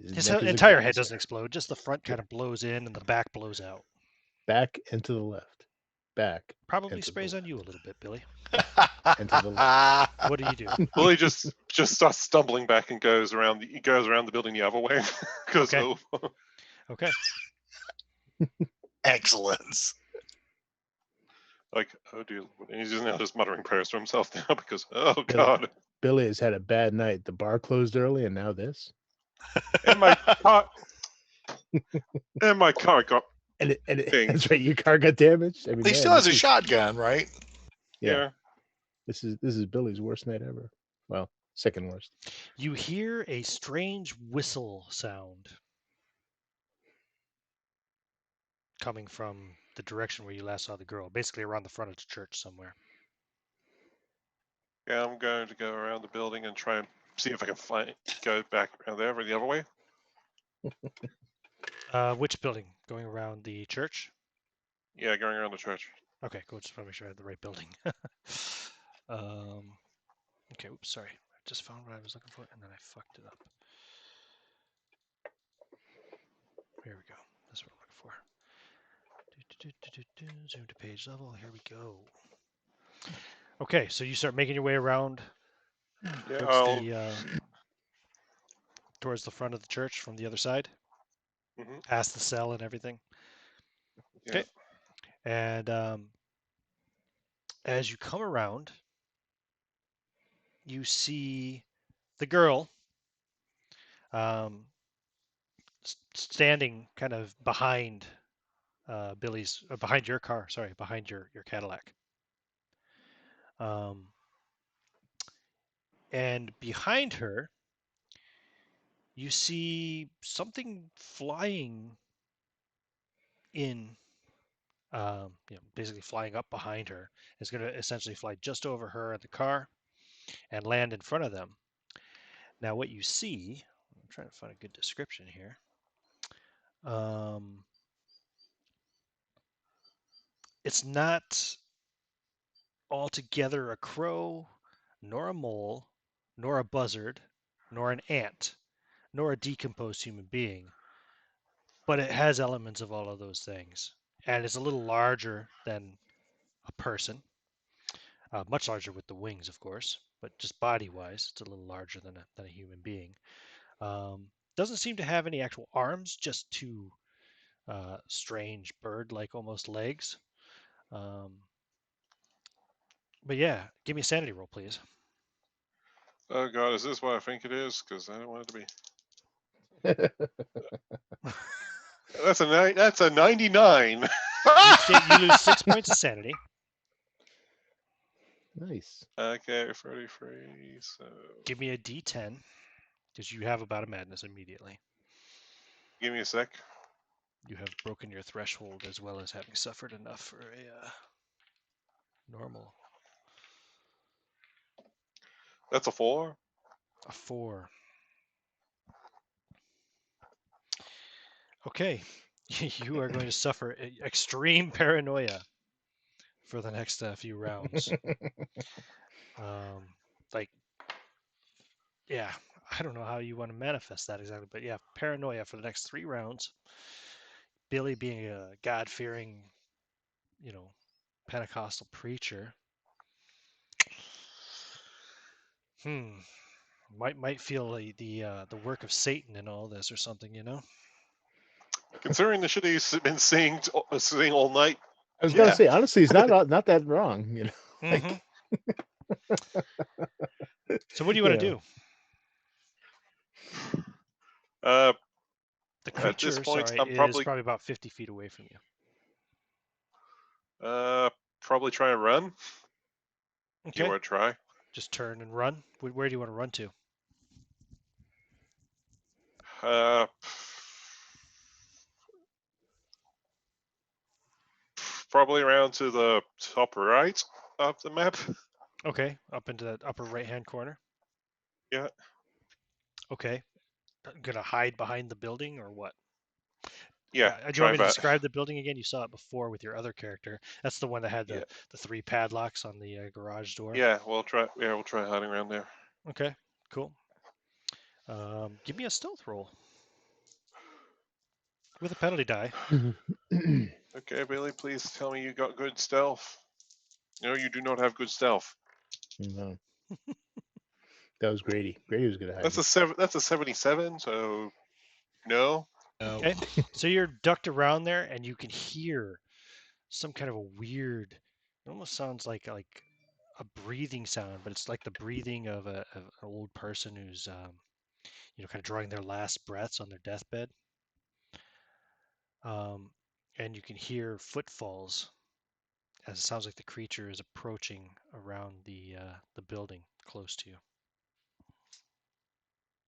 His neck is a entire head geyser. doesn't explode, just the front kind of blows in and the back blows out. Back and to the left. Back. Probably and to sprays the on you a little bit, Billy. And to the left. What do you do? Billy just starts stumbling back and goes around the building the other way. Goes Okay. over. Okay. Excellence. Like, oh dear, and he's just now just muttering prayers to himself now because, oh Billy. god, Billy has had a bad night. The bar closed early, and now this. and my car got And Ding. that's right. Your car got damaged. I mean, He man, still has a this is- shotgun, right? Yeah, this is Billy's worst night ever. Well, second worst. You hear a strange whistle sound coming from the direction where you last saw the girl, basically around the front of the church somewhere. Yeah, I'm going to go around the building and try and see if I can go back around there or the other way. Which building? Going around the church? Yeah, going around the church. Okay, cool. Just want to make sure I had the right building. Okay, oops, sorry. I just found what I was looking for and then I fucked it up. Here we go. That's what I'm looking for. Zoom to page level. Here we go. Okay, so you start making your way around Yeah, towards the front of the church from the other side, Mhm. past the cell and everything. Yeah. Okay. And as you come around, you see the girl standing kind of behind behind your car. Sorry, behind your Cadillac. And behind her, you see something flying in, basically flying up behind her. It's going to essentially fly just over her and the car and land in front of them. Now, what you see, I'm trying to find a good description here. It's not altogether a crow, nor a mole, nor a buzzard, nor an ant, nor a decomposed human being, but it has elements of all of those things. And it's a little larger than a person, much larger with the wings, of course, but just body-wise, it's a little larger than a human being. Doesn't seem to have any actual arms, just two strange bird-like almost legs. But yeah, give me a sanity roll, please. Oh god, is this what I think it is? Because I don't want it to be. That's a 99. You lose 6 points of sanity. Nice. Okay, 33. So Give me a D10, because you have about a madness immediately. give me a sec. You have broken your threshold as well as having suffered enough for a normal. That's a 4. A 4. Okay, you are going to suffer extreme paranoia for the next few rounds. Like, yeah, I don't know how you want to manifest that exactly, but yeah, paranoia for the next 3 rounds. Billy being a God-fearing, Pentecostal preacher, might feel the work of Satan in all this or something, Considering the shit he's been seeing all night. I was Yeah. gonna say, honestly, he's not that wrong, Mm-hmm. So what do you you want to know. do? The The At this creature, point, sorry, I'm is probably about 50 feet away from you. probably try and run. Okay. You want to try? Just turn and run. Where do you want to run to? Probably around to the top right of the map. Okay, up into that upper right-hand corner. Yeah. Okay. Gonna hide behind the building or what? Yeah. Do you Try want me to that. describe the building again? You saw it before with your other character. That's the one that had Yeah. the 3 padlocks on the garage door. Yeah. We'll try. Yeah, we'll try hiding around there. Okay. Cool. Give me a stealth roll with a penalty die. Okay, Billy. Please tell me you got good stealth. No, you do not have good stealth. No. That was Grady. Grady was gonna hide. That's a 77. So no. No. Okay. So you're ducked around there, and you can hear some kind of a weird. It almost sounds like a breathing sound, but it's like the breathing of an old person who's kind of drawing their last breaths on their deathbed. And you can hear footfalls as it sounds like the creature is approaching around the building close to you.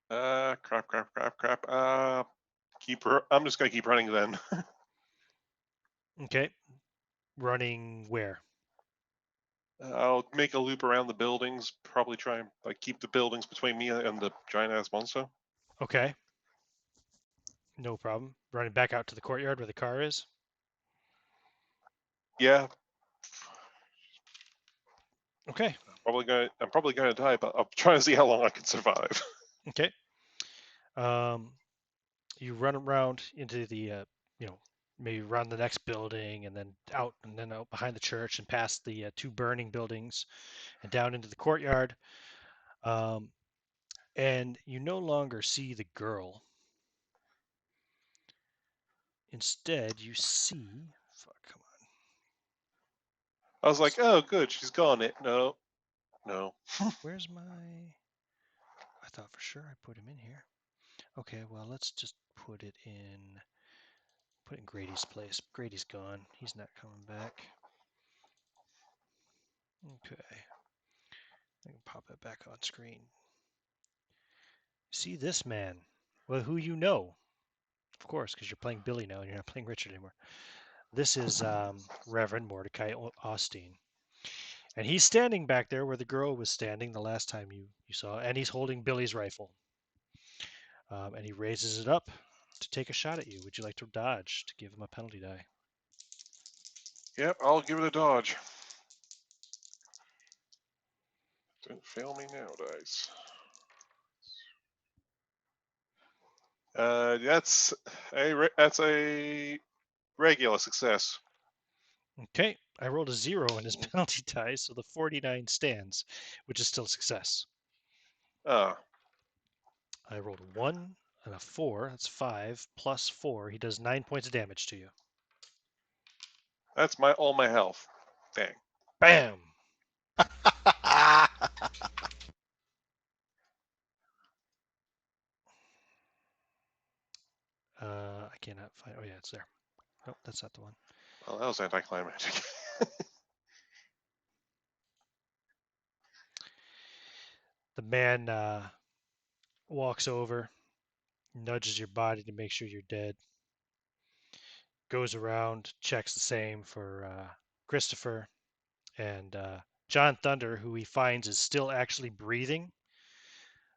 Crap. I'm just gonna keep running then. Okay, running where? I'll make a loop around the buildings. Probably try and keep the buildings between me and the giant ass monster. Okay, no problem. Running back out to the courtyard where the car is. Yeah. Okay. I'm probably gonna die, but I'm trying to see how long I can survive. Okay. You run around into the maybe around the next building and then out behind the church and past the 2 burning buildings and down into the courtyard. And you no longer see the girl. Instead, you see. Fuck, come on. I was like, oh, good, she's gone. No. Where's my. I thought for sure I put him in here. Okay, well, let's just put it in. Put it in Grady's place. Grady's gone. He's not coming back. Okay. I can pop it back on screen. See this man. Well, who you know. Of course, because you're playing Billy now and you're not playing Richard anymore. This is Reverend Mordechai Osteen. And he's standing back there where the girl was standing the last time you saw, and he's holding Billy's rifle. And he raises it up to take a shot at you. Would you like to dodge to give him a penalty die? Yep, I'll give it a dodge. Don't fail me now, dice. That's a regular success. Okay, I rolled a 0 in his penalty die, so the 49 stands, which is still a success. Ah, I rolled a 1 and a 4. That's 5 plus 4. He does 9 points of damage to you. that's all my health. Dang. Bam! I cannot find. Oh yeah, it's there. Oh, that's not the one. Well, that was anticlimactic. The man walks over, nudges your body to make sure you're dead. Goes around, checks the same for Christopher and John Thunder, who he finds is still actually breathing.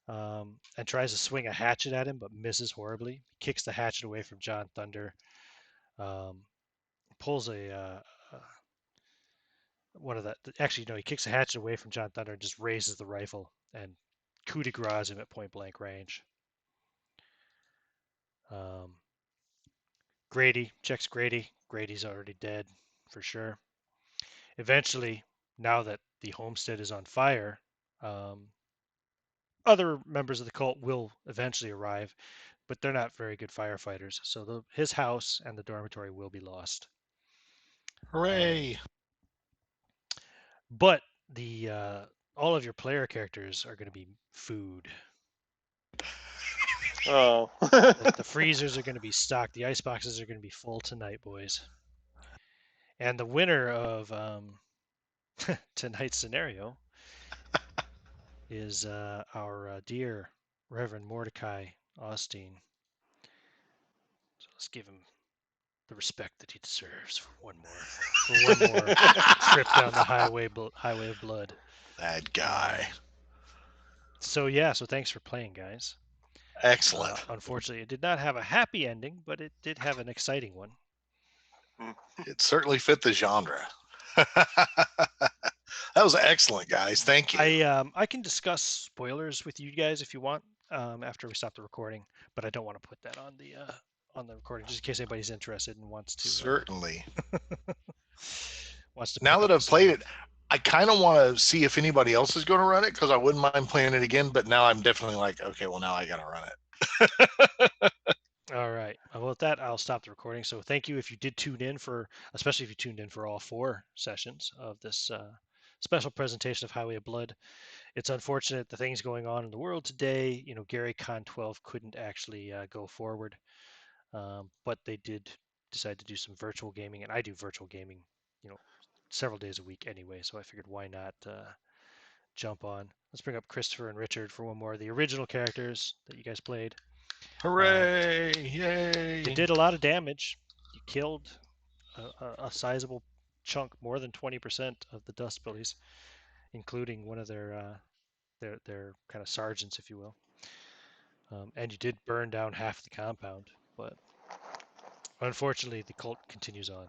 and tries to swing a hatchet at him, but misses horribly. Kicks the hatchet away from John Thunder. Pulls one of the actually no, he kicks a hatchet away from John Thunder and just raises the rifle and coup de grace him at point blank range. Grady checks Grady. Grady's already dead for sure. Eventually, now that the homestead is on fire, other members of the cult will eventually arrive, but they're not very good firefighters. So his house and the dormitory will be lost. Hooray! But the all of your player characters are going to be food. Oh. The freezers are going to be stocked. The ice boxes are going to be full tonight, boys. And the winner of tonight's scenario is our dear Reverend Mordechai Osteen. So let's give him the respect that he deserves for one more trip down the highway of blood. That guy. So thanks for playing, guys. Excellent. Unfortunately, it did not have a happy ending, but it did have an exciting one. It certainly fit the genre. That was excellent, guys. Thank you. I can discuss spoilers with you guys if you want after we stop the recording, but I don't want to put that on the recording just in case anybody's interested and wants to. Certainly. Wants to. Now that I've played it, I kind of want to see if anybody else is going to run it because I wouldn't mind playing it again. But now I'm definitely like, okay, well now I got to run it. All right. Well, with that, I'll stop the recording. So thank you if you did tune in especially if you tuned in for all 4 sessions of this special presentation of Highway of Blood. It's unfortunate the things going on in the world today. Gary Con 12 couldn't actually go forward, but they did decide to do some virtual gaming, and I do virtual gaming, several days a week anyway. So I figured why not jump on. Let's bring up Christopher and Richard for one more of the original characters that you guys played. Hooray! Yay! You did a lot of damage. You killed a sizable chunk, more than 20% of the Dust Bullies, including one of their kind of sergeants, if you will. And you did burn down half the compound, but unfortunately, the cult continues on.